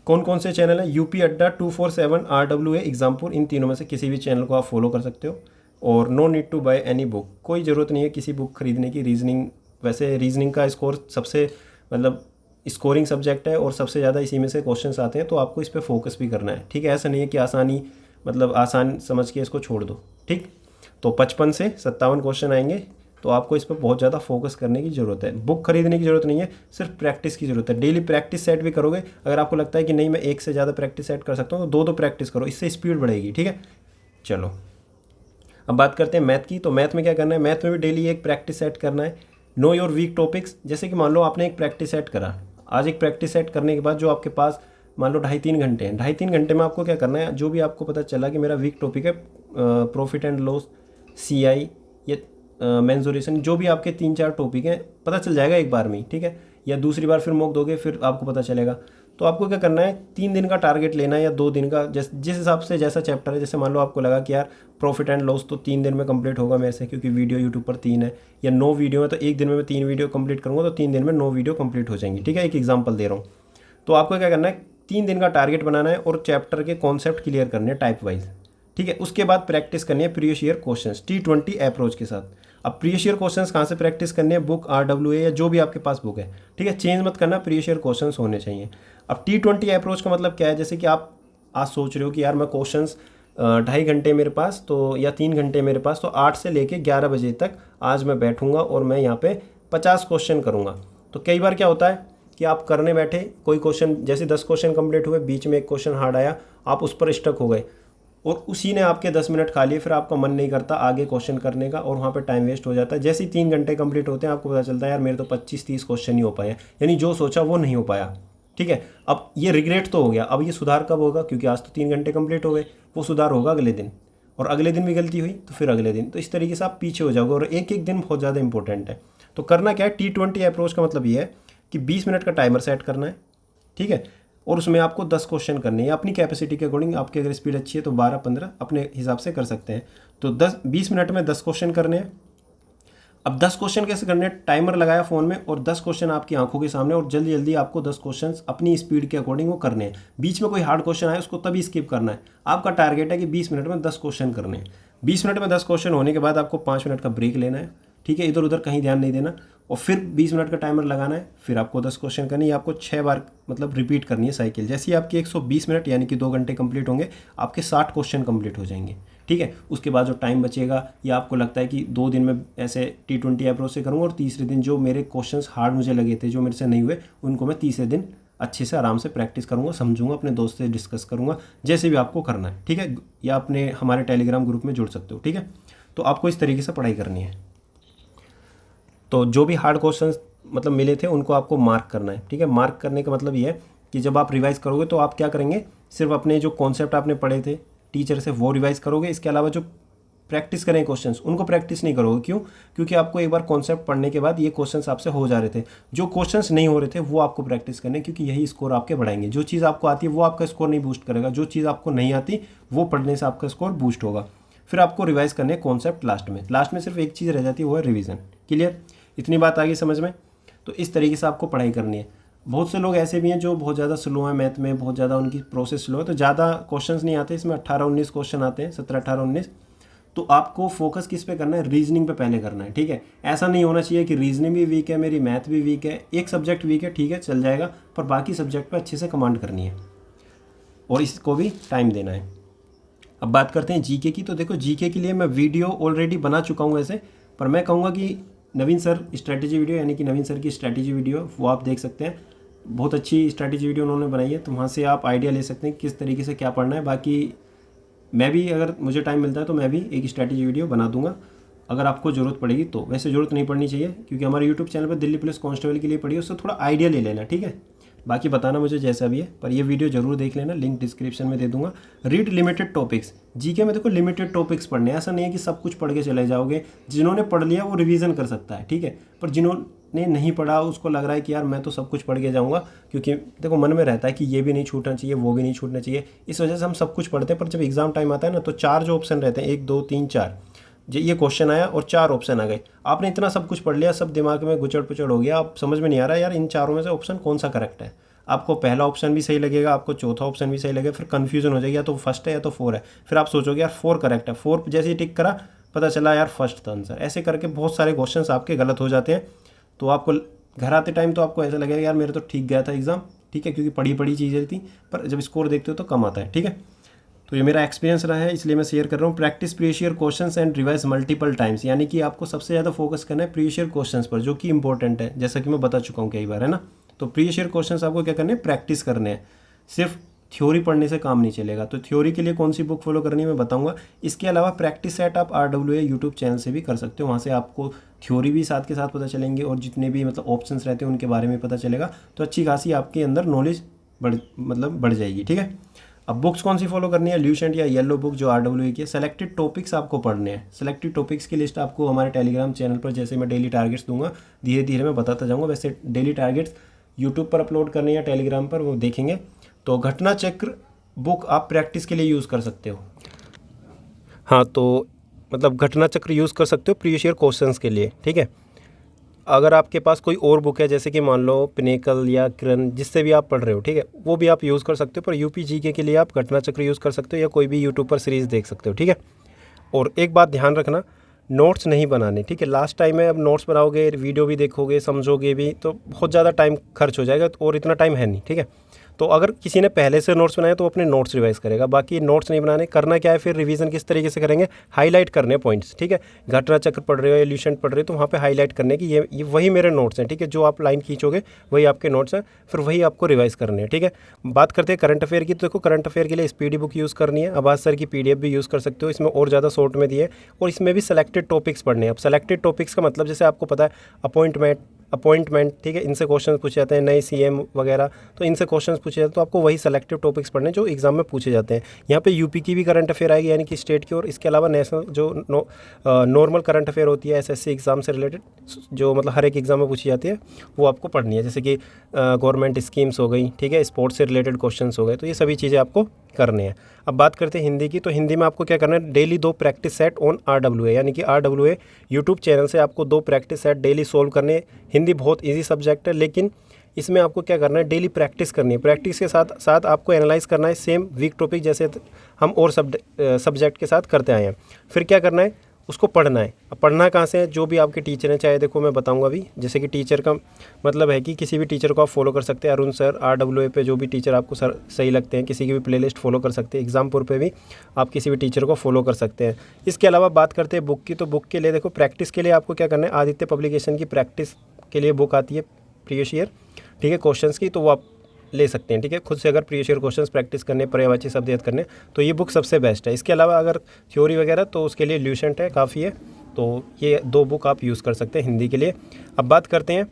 कौन कौन से चैनल है, यूपी अड्डा, 247, RWA, एग्जामपुर, इन तीनों में से किसी भी चैनल को आप फॉलो कर सकते हो। और no need to buy any book, कोई ज़रूरत नहीं है किसी बुक खरीदने की। रीजनिंग, वैसे रीजनिंग का स्कोर सबसे मतलब स्कोरिंग सब्जेक्ट है और सबसे ज़्यादा इसी में से क्वेश्चंस आते हैं, तो आपको इस पर फोकस भी करना है, ठीक है। ऐसा नहीं है कि आसानी मतलब आसान समझ के इसको छोड़ दो, ठीक। तो 55 से 57 क्वेश्चन आएंगे, तो आपको इस पर बहुत ज़्यादा फोकस करने की ज़रूरत है। बुक खरीदने की ज़रूरत नहीं है, सिर्फ प्रैक्टिस की ज़रूरत है। डेली प्रैक्टिस सेट भी करोगे, अगर आपको लगता है कि नहीं मैं एक से ज़्यादा प्रैक्टिस सेट कर सकता हूँ तो 2 प्रैक्टिस करो, इससे स्पीड बढ़ेगी, ठीक है। चलो अब बात करते हैं मैथ की। तो मैथ में क्या करना है, मैथ में भी डेली एक प्रैक्टिस सेट करना है। नो योर वीक टॉपिक्स, जैसे कि मान लो आपने एक प्रैक्टिस सेट करा, आज एक प्रैक्टिस सेट करने के बाद जो आपके पास मान लो 2.5-3 घंटे हैं, 2.5-3 घंटे में आपको क्या करना है, जो भी आपको पता चला कि मेरा वीक टॉपिक है प्रॉफिट एंड लॉस, CI या मेंसुरेशन, जो भी आपके 3-4 टॉपिक हैं, पता चल जाएगा एक बार में, ठीक है, या दूसरी बार फिर मॉक दोगे फिर आपको पता चलेगा। तो आपको क्या करना है, 3 दिन का टारगेट लेना है या 2 दिन का, जिस हिसाब से जैसा चैप्टर है। जैसे मान लो आपको लगा कि यार प्रॉफिट एंड लॉस तो 3 दिन में कंप्लीट होगा मेरे से, क्योंकि वीडियो यूट्यूब पर 3 है, या 9 वीडियो है, तो एक दिन में मैं 3 वीडियो कंप्लीट करूँगा, तो 3 दिन में 9 वीडियो कंप्लीट हो जाएंगी, ठीक है, एक एग्जाम्पल दे रहा हूँ। तो आपको क्या करना है, 3 दिन का टारगेट बनाना है और चैप्टर के कॉन्सेप्ट क्लियर करने हैं टाइप वाइज, ठीक है। उसके बाद प्रैक्टिस करनी है previous year questions T20 approach के साथ। अब प्रीवियस ईयर क्वेश्चंस कहाँ से प्रैक्टिस करने हैं, बुक, RWA या जो भी आपके पास बुक है, ठीक है, चेंज मत करना, प्रीवियस ईयर क्वेश्चंस होने चाहिए। अब T20 अप्रोच का मतलब क्या है, जैसे कि आप आज सोच रहे हो कि यार मैं क्वेश्चंस 2.5 घंटे मेरे पास, तो या 3 घंटे मेरे पास, तो 8 से लेके 11 बजे तक आज मैं बैठूंगा और मैं यहाँ पे 50 क्वेश्चन करूँगा। तो कई बार क्या होता है कि आप करने बैठे, कोई क्वेश्चन जैसे 10 क्वेश्चन कंप्लीट हुए, बीच में एक क्वेश्चन हार्ड आया, आप उस पर स्टक हो गए और उसी ने आपके 10 मिनट खा लिए, फिर आपका मन नहीं करता आगे क्वेश्चन करने का और वहाँ पे टाइम वेस्ट हो जाता है। जैसे ही 3 घंटे कंप्लीट होते हैं आपको पता चलता है यार मेरे तो 25-30 क्वेश्चन ही हो पाए, यानी जो सोचा वो नहीं हो पाया, ठीक है। अब ये रिग्रेट तो हो गया, अब ये सुधार कब होगा, क्योंकि आज तो 3 घंटे कंप्लीट हो गए, वो सुधार होगा अगले दिन, और अगले दिन भी गलती हुई तो फिर अगले दिन, तो इस तरीके से आप पीछे हो जाओगे, और एक एक दिन बहुत ज़्यादा इंपॉर्टेंट है। तो करना क्या है, T20 अप्रोच का मतलब ये है कि 20 मिनट का टाइमर सेट करना है, ठीक है, और उसमें आपको 10 क्वेश्चन करने हैं अपनी कैपेसिटी के अकॉर्डिंग। आपकी अगर स्पीड अच्छी है तो 12-15 अपने हिसाब से कर सकते हैं। तो 20 मिनट में 10 क्वेश्चन करने हैं। अब 10 क्वेश्चन कैसे करने हैं, टाइमर लगाया फ़ोन में और 10 क्वेश्चन आपकी आंखों के सामने, और जल्दी जल्दी आपको 10 क्वेश्चन अपनी स्पीड के अकॉर्डिंग वो करने हैं। बीच में कोई हार्ड क्वेश्चन आए उसको तभी स्किप करना है। आपका टारगेट है कि 20 मिनट में 10 क्वेश्चन करने हैं। 20 मिनट में 10 क्वेश्चन होने के बाद आपको 5 मिनट का ब्रेक लेना है, ठीक है, इधर उधर कहीं ध्यान नहीं देना, और फिर 20 मिनट का टाइमर लगाना है। फिर आपको 10 क्वेश्चन करनी है, आपको 6 बार मतलब रिपीट करनी है साइकिल। जैसे ही आपकी 120 मिनट यानी कि 2 घंटे कंप्लीट होंगे, आपके 60 क्वेश्चन कंप्लीट हो जाएंगे, ठीक है। उसके बाद जो टाइम बचेगा, या आपको लगता है कि 2 दिन में ऐसे T20 अप्रोच से करूँगा और तीसरे दिन जो मेरे क्वेश्चंस हार्ड मुझे लगे थे, जो मेरे से नहीं हुए, उनको मैं तीसरे दिन अच्छे से आराम से प्रैक्टिस करूँगा, समझूंगा, अपने दोस्त से डिस्कस करूँगा, जैसे भी आपको करना है, ठीक है। या अपने हमारे टेलीग्राम ग्रुप में जुड़ सकते हो, ठीक है। तो आपको इस तरीके से पढ़ाई करनी है। तो जो भी हार्ड क्वेश्चंस मतलब मिले थे उनको आपको मार्क करना है, ठीक है। मार्क करने का मतलब ये है कि जब आप रिवाइज़ करोगे तो आप क्या करेंगे, सिर्फ अपने जो कॉन्सेप्ट आपने पढ़े थे टीचर से वो रिवाइज़ करोगे। इसके अलावा जो प्रैक्टिस करें क्वेश्चंस उनको प्रैक्टिस नहीं करोगे। क्यों? क्योंकि आपको एक बार कॉन्सेप्ट पढ़ने के बाद ये क्वेश्चंस आपसे हो जा रहे थे। जो क्वेश्चंस नहीं हो रहे थे वो आपको प्रैक्टिस करने, क्योंकि यही स्कोर आपके बढ़ाएंगे। जो चीज़ आपको आती है वो आपका स्कोर नहीं बूस्ट करेगा, जो चीज़ आपको नहीं आती वो पढ़ने से आपका स्कोर बूस्ट होगा। फिर आपको रिवाइज़ करने कॉन्सेप्ट लास्ट में सिर्फ एक चीज़ रह जाती है, वो है रिविज़न। क्लियर? इतनी बात आ गई समझ में? तो इस तरीके से आपको पढ़ाई करनी है। बहुत से लोग ऐसे भी हैं जो बहुत ज़्यादा स्लो हैं मैथ में, बहुत ज़्यादा उनकी प्रोसेस स्लो है, तो ज़्यादा क्वेश्चंस नहीं आते। इसमें 18-19 क्वेश्चन आते हैं, 17-18-19। तो आपको फोकस किस पे करना है? रीजनिंग पे पहले करना है, ठीक है। ऐसा नहीं होना चाहिए कि रीजनिंग भी वीक है, मेरी मैथ भी वीक है, एक सब्जेक्ट वीक है, ठीक है, चल जाएगा, पर बाकी सब्जेक्ट पे अच्छे से कमांड करनी है और इसको भी टाइम देना है। अब बात करते हैं जीके की। तो देखो, जीके के लिए मैं वीडियो ऑलरेडी बना चुका हूँ ऐसे, पर मैं कहूँगा कि नवीन सर स्ट्रैटेजी वीडियो, यानी कि नवीन सर की स्ट्रैटेजी वीडियो, वो आप देख सकते हैं। बहुत अच्छी स्ट्रैटेजी वीडियो उन्होंने बनाई है, तो वहाँ से आप आइडिया ले सकते हैं किस तरीके से क्या पढ़ना है। बाकी मैं भी, अगर मुझे टाइम मिलता है तो मैं भी एक स्ट्रैटेजी वीडियो बना दूंगा, अगर आपको ज़रूरत पड़ेगी तो। वैसे ज़रूरत नहीं पड़नी चाहिए, क्योंकि हमारे यूट्यूब चैनल पर दिल्ली पुलिस कांस्टेबल के लिए पढ़िए, उससे थोड़ा आइडिया ले लेना, ठीक है। बाकी बताना मुझे जैसा भी है, पर ये वीडियो जरूर देख लेना, लिंक डिस्क्रिप्शन में दे दूंगा। Read limited topics. जीके में देखो लिमिटेड टॉपिक्स पढ़ने, ऐसा नहीं है कि सब कुछ पढ़ के चले जाओगे। जिन्होंने पढ़ लिया वो रिवीजन कर सकता है, ठीक है, पर जिन्होंने नहीं पढ़ा उसको लग रहा है कि यार मैं तो सब कुछ पढ़ के जाऊँगा, क्योंकि देखो मन में रहता है कि ये भी नहीं छूटना चाहिए, वो भी नहीं छूटना चाहिए, इस वजह से हम सब कुछ पढ़ते हैं। पर जब एग्जाम टाइम आता है ना, तो 4 जो ऑप्शन रहते हैं, 1 2 3 4, ये क्वेश्चन आया और 4 ऑप्शन आ गए, आपने इतना सब कुछ पढ़ लिया, सब दिमाग में गुचड़ पुचड़ हो गया, आप समझ में नहीं आ रहा यार इन चारों में से ऑप्शन कौन सा करेक्ट है। आपको पहला ऑप्शन भी सही लगेगा, आपको चौथा ऑप्शन भी सही लगेगा, फिर कन्फ्यूजन हो जाएगी, या तो फर्स्ट है या तो 4 है। फिर आप सोचोगे यार 4 करेक्ट है, 4 जैसे ही टिक करा पता चला यार फर्स्ट था आंसर। ऐसे करके बहुत सारे क्वेश्चंस आपके गलत हो जाते हैं। तो आपको घर आते टाइम तो आपको ऐसा लगेगा यार मेरे तो ठीक गया था एग्जाम, ठीक है, क्योंकि पढ़ी चीज़ें थी, पर जब स्कोर देखते हो तो कम आता है, ठीक है। तो ये मेरा एक्सपीरियंस रहा है, इसलिए मैं शेयर कर रहा हूँ। Practice previous year questions and revise multiple times, यानी कि आपको सबसे ज़्यादा फोकस करना है प्रीवियस ईयर क्वेश्चंस पर, जो कि इंपॉर्टेंट है, जैसा कि मैं बता चुका हूँ कई बार, है ना। तो प्रीवियस ईयर क्वेश्चंस आपको क्या करने हैं? प्रैक्टिस करने हैं। सिर्फ थ्योरी पढ़ने से काम नहीं चलेगा। तो थ्योरी के लिए कौन सी बुक फॉलो करनी है मैं बताऊंगा। इसके अलावा प्रैक्टिस सेट आप RWA यूट्यूब चैनल से भी कर सकते हो, वहाँ से आपको थ्योरी भी साथ के साथ पता चलेंगे और जितने भी मतलब ऑप्शंस रहते हैं उनके बारे में पता चलेगा। तो अच्छी खासी आपके अंदर नॉलेज बढ़ जाएगी, ठीक है। अब बुक्स कौन सी फॉलो करनी है? ल्यूसेंट या येलो बुक जो RWA की है। सेलेक्टेड टॉपिक्स आपको पढ़ने हैं। सेलेक्टेड टॉपिक्स की लिस्ट आपको हमारे टेलीग्राम चैनल पर, जैसे मैं डेली टारगेट्स दूंगा, धीरे धीरे मैं बताता जाऊँगा। वैसे डेली टारगेट्स यूट्यूब पर अपलोड करने या टेलीग्राम पर, वो देखेंगे। तो घटना चक्र बुक आप प्रैक्टिस के लिए यूज़ कर सकते हो। हाँ, तो मतलब घटना चक्र यूज़ कर सकते हो प्रीवियस ईयर क्वेश्चंस के लिए, ठीक है। अगर आपके पास कोई और बुक है, जैसे कि मान लो पिनेकल या किरण, जिससे भी आप पढ़ रहे हो, ठीक है, वो भी आप यूज़ कर सकते हो। पर यूपी जीके के लिए आप घटना चक्र यूज़ कर सकते हो, या कोई भी यूट्यूब पर सीरीज़ देख सकते हो, ठीक है। और एक बात ध्यान रखना, नोट्स नहीं बनाने, ठीक है। लास्ट टाइम है, अब नोट्स बनाओगे, वीडियो भी देखोगे, समझोगे भी, तो बहुत ज़्यादा टाइम खर्च हो जाएगा, और इतना टाइम है नहीं, ठीक है। तो अगर किसी ने पहले से नोट्स बनाए तो अपने नोट्स रिवाइज करेगा, बाकी नोट्स नहीं बनाने। करना क्या है फिर, रिवीजन किस तरीके से करेंगे? हाईलाइट करने पॉइंट्स, ठीक है। घटना चक्र पढ़ रहे हो या ल्यूसेंट पढ़ रहे हो, तो वहाँ पे हाईलाइट करने की ये वही मेरे नोट्स हैं, ठीक है। जो आप लाइन खींचोगे वही आपके नोट्स हैं, फिर वही आपको रिवाइज करने हैं, ठीक है। बात करते हैं करंट अफेयर की। तो देखो, करंट अफेयर के लिए स्पीडी बुक यूज़ करनी है। अब्बास सर की PDF भी यूज़ कर सकते हो, इसमें और ज़्यादा शॉर्ट में दिए, और इसमें भी सेलेक्टेड टॉपिक्स पढ़ने हैं। अब सेलेक्टेड टॉपिक्स का मतलब, जैसे आपको पता है अपॉइंटमेंट अपॉइंटमेंट, ठीक है, इनसे क्वेश्चन पूछे जाते हैं, नए सीएम वगैरह, तो इनसे क्वेश्चन पूछे जाते हैं। तो आपको वही सेलेक्टिव टॉपिक्स पढ़ने जो एग्जाम में पूछे जाते हैं। यहाँ पे यूपी की भी करंट अफेयर आएगी, यानी कि स्टेट की, और इसके अलावा नेशनल जो नॉर्मल करंट अफेयर होती है एसएससी एग्जाम से रिलेटेड, जो मतलब हर एक एग्जाम में पूछी जाती है, वो आपको पढ़नी है। जैसे कि गवर्नमेंट स्कीम्स हो गई, ठीक है, स्पोर्ट्स से रिलेटेड क्वेश्चन हो गए, तो ये सभी चीज़ें आपको करनी है। अब बात करते हैं हिंदी की, तो हिंदी में आपको क्या करना है, daily 2 practice set on RWA, यानी कि RWA यूट्यूब चैनल से आपको 2 प्रैक्टिस सेट डेली सोल्व करने हैं। हिंदी बहुत इजी सब्जेक्ट है, लेकिन इसमें आपको क्या करना है, डेली प्रैक्टिस करनी है। प्रैक्टिस के साथ साथ आपको एनालाइज करना है सेम वीक टॉपिक, जैसे हम और सब्जेक्ट के साथ करते आए हैं। फिर क्या करना है, उसको पढ़ना है। अब पढ़ना कहाँ से है, जो भी आपके टीचर हैं, चाहे देखो मैं बताऊंगा अभी, जैसे कि टीचर का मतलब है कि किसी भी टीचर को आप फॉलो कर सकते हैं। अरुण सर, RWA पे जो भी टीचर आपको सर सही लगते हैं, किसी की भी प्लेलिस्ट फॉलो कर सकते हैं। एग्जामपुर पे भी आप किसी भी टीचर को फॉलो कर सकते हैं। इसके अलावा बात करते हैं बुक की, तो बुक के लिए देखो, प्रैक्टिस के लिए आपको क्या करना है, आदित्य पब्लिकेशन की प्रैक्टिस के लिए बुक आती है प्रीवियस ईयर, ठीक है, क्वेश्चंस की, तो वो आप ले सकते हैं, ठीक है। खुद से अगर प्रीवियस ईयर क्वेश्चंस प्रैक्टिस करने, पर्यायवाची शब्द याद करने, तो ये बुक सबसे बेस्ट है। इसके अलावा अगर थ्योरी वगैरह, तो उसके लिए ल्यूसेंट है, काफ़ी है। तो ये 2 बुक आप यूज़ कर सकते हैं हिंदी के लिए। अब बात करते हैं,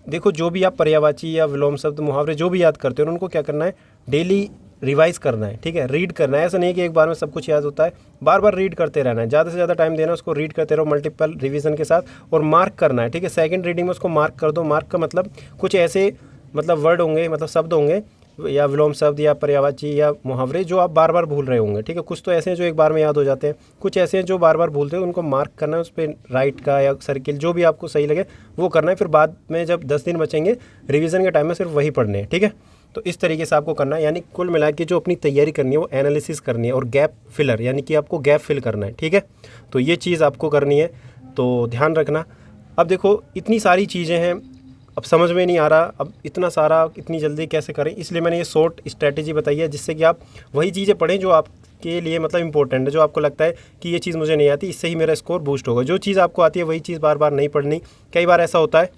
देखो जो भी आप पर्यायवाची या विलोम शब्द, मुहावरे जो भी याद करते हो, उनको क्या करना है, डेली रिवाइज करना है, ठीक है, रीड करना है। ऐसा नहीं है कि एक बार में सब कुछ याद होता है, बार बार रीड करते रहना है, ज़्यादा से ज़्यादा टाइम देना है उसको, रीड करते रहो मल्टीपल रिवीजन के साथ, और मार्क करना है, ठीक है। सेकंड रीडिंग में उसको मार्क कर दो। मार्क का मतलब कुछ ऐसे मतलब वर्ड होंगे, मतलब शब्द होंगे, या विलोम शब्द या पर्यायवाची या मुहावरे जो आप बार बार भूल रहे होंगे, ठीक है। कुछ तो ऐसे हैं जो एक बार में याद हो जाते हैं, कुछ ऐसे हैं जो बार बार भूलते हैं, उनको मार्क करना है, उस पर राइट का या सर्किल जो भी आपको सही लगे वो करना है। फिर बाद में जब 10 दिन बचेंगे रिवीजन के टाइम में, सिर्फ वही पढ़ने हैं, ठीक है। तो इस तरीके से आपको करना है, यानी कुल मिला के जो अपनी तैयारी करनी है वो एनालिसिस करनी है, और गैप फिलर, यानी कि आपको गैप फिल करना है, ठीक है। तो ये चीज़ आपको करनी है, तो ध्यान रखना। अब देखो इतनी सारी चीज़ें हैं, अब समझ में नहीं आ रहा, अब इतना सारा इतनी जल्दी कैसे करें, इसलिए मैंने ये शॉर्ट स्ट्रैटेजी बताई है, जिससे कि आप वही चीज़ें पढ़ें जो आपके लिए मतलब इंपॉर्टेंट है, जो आपको लगता है कि ये चीज़ मुझे नहीं आती, इससे ही मेरा स्कोर बूस्ट होगा। जो चीज़ आपको आती है वही चीज़ बार बार नहीं पढ़नी। कई बार ऐसा होता है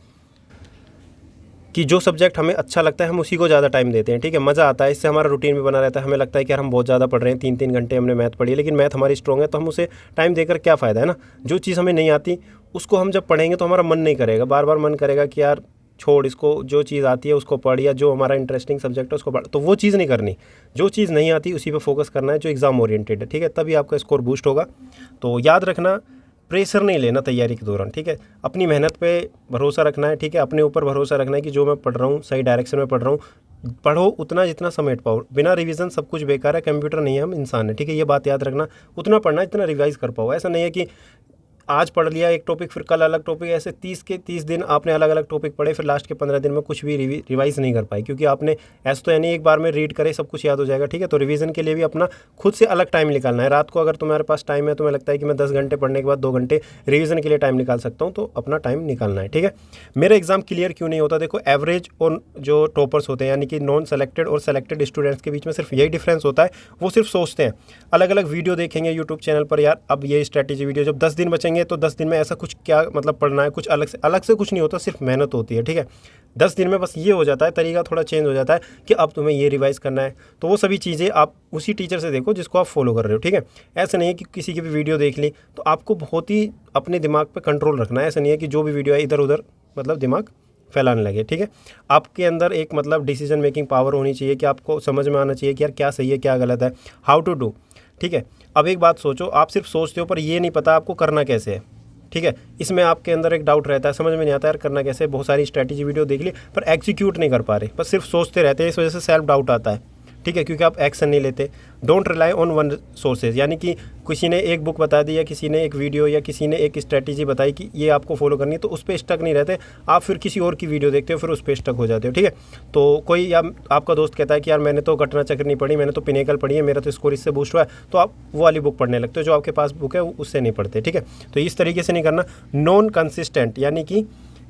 कि जो सब्जेक्ट हमें अच्छा लगता है हम उसी को ज़्यादा टाइम देते हैं, ठीक है, मज़ा आता है, इससे हमारा रूटीन भी बना रहता है। हमें लगता है कि यार हम बहुत ज़्यादा पढ़ रहे हैं, 3-3 घंटे हमने मैथ पढ़ी है, लेकिन मैथ हमारी स्ट्रॉन्ग है, तो हम उसे टाइम देकर क्या फ़ायदा है ना। जो चीज़ हमें नहीं आती उसको हम जब पढ़ेंगे तो हमारा मन नहीं करेगा, बार बार मन करेगा कि यार छोड़ इसको, जो चीज़ आती है उसको पढ़, या जो हमारा इंटरेस्टिंग सब्जेक्ट है उसको पढ़। तो वो चीज़ नहीं करनी, जो चीज़ नहीं आती उसी पे फोकस करना है, जो एग्ज़ाम ओरिएंटेड है, ठीक है, तभी आपका स्कोर बूस्ट होगा। तो याद रखना, प्रेशर नहीं लेना तैयारी के दौरान, ठीक है, अपनी मेहनत पे भरोसा रखना है, ठीक है, अपने ऊपर भरोसा रखना है कि जो मैं पढ़ रहा हूँ सही डायरेक्शन में पढ़ रहा हूँ। पढ़ो उतना जितना समेट पाओ, बिना रिवीजन सब कुछ बेकार है, कंप्यूटर नहीं है, हम इंसान है, ठीक है, ये बात याद रखना। उतना पढ़ना जितना रिवाइज कर पाओ, ऐसा नहीं है कि आज पढ़ लिया एक टॉपिक फिर कल अलग टॉपिक, ऐसे 30 के 30 दिन आपने अलग अलग टॉपिक पढ़े, फिर लास्ट के 15 दिन में कुछ भी रिवाइज नहीं कर पाए, क्योंकि आपने ऐसा तो यानी एक बार में रीड करे सब कुछ याद हो जाएगा, ठीक है। तो रिवीजन के लिए भी अपना खुद से अलग टाइम निकालना है। रात को अगर तुम्हारे पास टाइम है, तुम्हें लगता है कि मैं 10 घंटे पढ़ने के बाद 2 घंटे रिवीजन के लिए टाइम निकाल सकता हूँ, तो अपना टाइम निकालना है, ठीक है। मेरा एग्जाम क्लियर क्यों नहीं होता, देखो एवरेज और जो टॉपर्स होते हैं, यानी कि नॉन सेलेक्टेड और सेलेक्टेड स्टूडेंट्स के बीच में सिर्फ यही डिफरेंस होता है, वो सिर्फ सोचते हैं, अलग अलग वीडियो देखेंगे यूट्यूब चैनल पर, यार अब ये स्ट्रैटेजी वीडियो, जब 10 दिन बचेंगे तो 10 दिन में ऐसा कुछ क्या मतलब पढ़ना है, कुछ अलग से कुछ नहीं होता, सिर्फ मेहनत होती है, ठीक है। 10 दिन में बस ये हो जाता है, तरीका थोड़ा चेंज हो जाता है कि अब तुम्हें ये रिवाइज करना है, तो वो सभी चीज़ें आप उसी टीचर से देखो जिसको आप फॉलो कर रहे हो, ठीक है। ऐसा नहीं है कि किसी की भी वीडियो देख ली, तो आपको बहुत ही अपने दिमाग पर कंट्रोल रखना है। ऐसा नहीं है कि जो भी वीडियो है इधर उधर मतलब दिमाग फैलाने लगे, ठीक है। आपके अंदर एक मतलब डिसीजन मेकिंग पावर होनी चाहिए, कि आपको समझ में आना चाहिए कि यार क्या सही है क्या गलत है, हाउ टू डू, ठीक है। अब एक बात सोचो, आप सिर्फ सोचते हो पर ये नहीं पता आपको करना कैसे है, ठीक है। इसमें आपके अंदर एक डाउट रहता है, समझ में नहीं आता यार करना कैसे, बहुत सारी स्ट्रैटेजी वीडियो देख ली पर एग्जीक्यूट नहीं कर पा रहे, बस सिर्फ सोचते रहते हैं, इस वजह से सेल्फ डाउट आता है, ठीक है, क्योंकि आप एक्शन नहीं लेते। Don't rely on one sources, यानी कि किसी ने एक बुक बता दी या किसी ने एक वीडियो या किसी ने एक स्ट्रैटेजी बताई कि ये आपको फॉलो करनी है, तो उस पर स्टक नहीं रहते आप, फिर किसी और की वीडियो देखते हो फिर उस पर स्टक हो जाते हो, ठीक है। तो कोई या आपका दोस्त कहता है कि यार मैंने तो घटना चक्र नहीं पढ़ी, मैंने तो पिनेकल पढ़ी है, मेरा तो स्कोर इससे बूस्ट हुआ है, तो आप वो वाली बुक पढ़ने लगते हो, जो आपके पास बुक है उससे नहीं पढ़ते, ठीक है। तो इस तरीके से नहीं करना। नॉन कंसिस्टेंट, यानी कि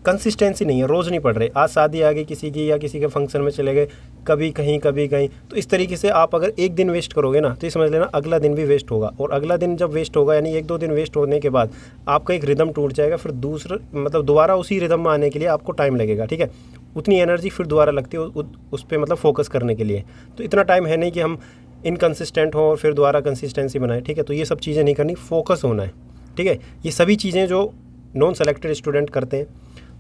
कंसिस्टेंसी नहीं है, रोज़ नहीं पढ़ रहे, आज शादी आ गई किसी की या किसी के फंक्शन में चले गए, कभी कहीं कभी कहीं, तो इस तरीके से आप अगर एक दिन वेस्ट करोगे ना, तो ये समझ लेना अगला दिन भी वेस्ट होगा, और अगला दिन जब वेस्ट होगा यानी 1-2 दिन वेस्ट होने के बाद आपका एक रिदम टूट जाएगा, फिर दूसरा मतलब दोबारा उसी रिदम में आने के लिए आपको टाइम लगेगा, ठीक है। उतनी एनर्जी फिर दोबारा लगती है उस पर मतलब फोकस करने के लिए, तो इतना टाइम है नहीं कि हम इनकन्सिस्टेंट हों और फिर दोबारा कंसिस्टेंसी बनाएं, ठीक है। तो ये सब चीज़ें नहीं करनी, फोकस होना है, ठीक है। ये सभी चीज़ें जो नॉन सेलेक्टेड स्टूडेंट करते हैं।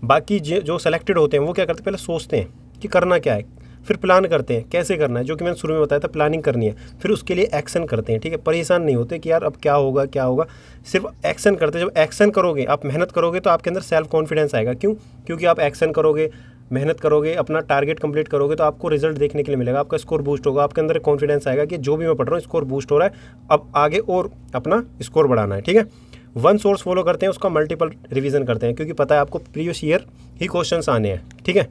बाकी जो सेलेक्टेड होते हैं वो क्या करते हैं, पहले सोचते हैं कि करना क्या है, फिर प्लान करते हैं कैसे करना है, जो कि मैंने शुरू में बताया था, प्लानिंग करनी है, फिर उसके लिए एक्शन करते हैं। ठीक है, परेशान नहीं होते कि यार अब क्या होगा क्या होगा, सिर्फ एक्शन करते हैं। जब एक्शन करोगे, आप मेहनत करोगे, तो आपके अंदर सेल्फ कॉन्फिडेंस आएगा। क्यों? क्योंकि आप एक्शन करोगे, मेहनत करोगे, अपना टारगेट कंप्लीट करोगे, तो आपको रिजल्ट देखने के लिए मिलेगा, आपका स्कोर बूस्ट होगा, आपके अंदर कॉन्फिडेंस आएगा कि जो भी मैं पढ़ रहा हूँ स्कोर बूस्ट हो रहा है, अब आगे और अपना स्कोर बढ़ाना है। ठीक है, वन सोर्स फॉलो करते हैं, उसका मल्टीपल रिवीजन करते हैं, क्योंकि पता है आपको प्रीवियस ईयर ही क्वेश्चंस आने हैं। ठीक है,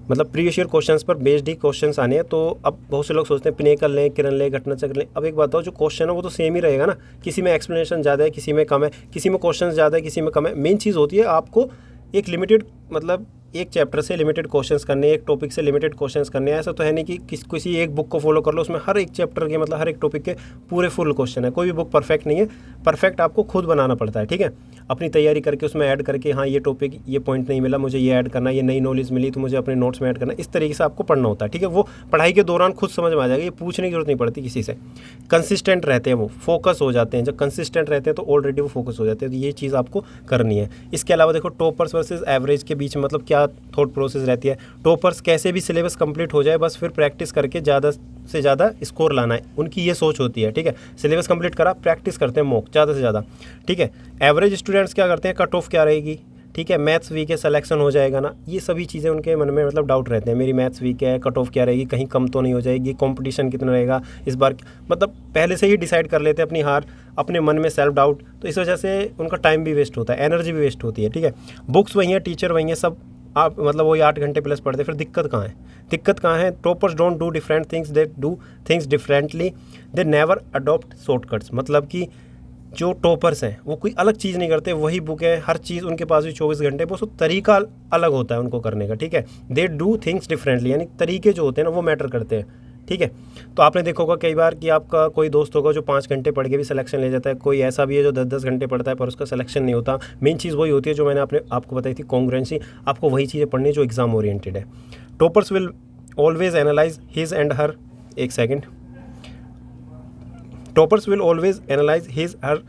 मतलब प्रीवियस ईयर क्वेश्चंस पर बेस्ड ही क्वेश्चंस आने हैं। तो अब बहुत से लोग सोचते हैं पिनेकल लें, किरण लें, घटना चक्र लें। अब एक बात हो, जो क्वेश्चन है वो तो सेम ही रहेगा ना, किसी में एक्सप्लेनेशन ज़्यादा है, किसी में कम है, किसी में क्वेश्चन ज़्यादा है, किसी में कम है। मेन चीज़ होती है आपको एक लिमिटेड, मतलब एक चैप्टर से लिमिटेड क्वेश्चंस करने, एक टॉपिक से लिमिटेड क्वेश्चंस करने। ऐसा तो है नहीं कि किसी एक बुक को फॉलो कर लो, उसमें हर एक चैप्टर के, मतलब हर एक टॉपिक के पूरे फुल क्वेश्चन है। कोई भी बुक परफेक्ट नहीं है, परफेक्ट आपको खुद बनाना पड़ता है। ठीक है, अपनी तैयारी करके उसमें ऐड करके, हाँ ये टॉपिक, ये पॉइंट नहीं मिला, मुझे ये ऐड करना, ये नई नॉलेज मिली तो मुझे अपने नोट्स में ऐड करना, इस तरीके से आपको पढ़ना होता है। ठीक है, वो पढ़ाई के दौरान खुद समझ में आ जाएगा, ये पूछने की जरूरत नहीं पड़ती किसी से। कंसिस्टेंट रहते हैं, वो फोकस हो जाते हैं। जब कंसिस्टेंट रहते हैं तो ऑलरेडी वो फोकस हो जाते हैं। तो ये चीज़ आपको करनी है। इसके अलावा देखो, टॉपर्स वर्सेस एवरेज के बीच मतलब क्या थॉट प्रोसेस रहती है। टॉपर्स कैसे भी सिलेबस कंप्लीट हो जाए, बस फिर प्रैक्टिस करके ज़्यादा से ज़्यादा स्कोर लाना है, उनकी ये सोच होती है। ठीक है, सिलेबस कंप्लीट करा, प्रैक्टिस करते हैं मॉक ज़्यादा से ज़्यादा। ठीक है, एवरेज स्टूडेंट्स क्या करते हैं, कट ऑफ क्या रहेगी। ठीक है, मैथ्स वीक है, सिलेक्शन हो जाएगा ना, ये सभी चीज़ें उनके मन में मतलब डाउट रहते हैं। मेरी मैथ्स वीक है, कट ऑफ क्या रहेगी, कहीं कम तो नहीं हो जाएगी, कंपटीशन कितना रहेगा इस बार, मतलब पहले से ही डिसाइड कर लेते हैं अपनी हार, अपने मन में सेल्फ डाउट। तो इस वजह से उनका टाइम भी वेस्ट होता है, एनर्जी भी वेस्ट होती है। ठीक है, बुक्स वही हैं, टीचर वही हैं, सब आप मतलब वही 8 घंटे प्लस पढ़ते, फिर दिक्कत कहाँ है, दिक्कत कहाँ है। Toppers don't do different things, they do things differently, they never adopt shortcuts. मतलब कि जो टॉपर्स हैं वो कोई अलग चीज़ नहीं करते, वही बुक है, हर चीज़ उनके पास भी 24 घंटे, बस वो तरीका अलग होता है उनको करने का। ठीक है, दे डू थिंग्स डिफरेंटली, यानी तरीके जो होते हैं ना वो मैटर करते हैं। ठीक है, तो आपने देखा होगा कई बार कि आपका कोई दोस्त होगा जो 5 घंटे पढ़ के भी सिलेक्शन ले जाता है, कोई ऐसा भी है जो 10-10 घंटे पढ़ता है पर उसका सिलेक्शन नहीं होता। मेन चीज़ वही होती है जो मैंने आपको बताई थी, कॉन्ग्रुएंसी। आपको वही चीज़ें पढ़नी जो एग्जाम ओरिएंटेड है। Toppers will always analyse his and her, एक second, toppers will always analyse his her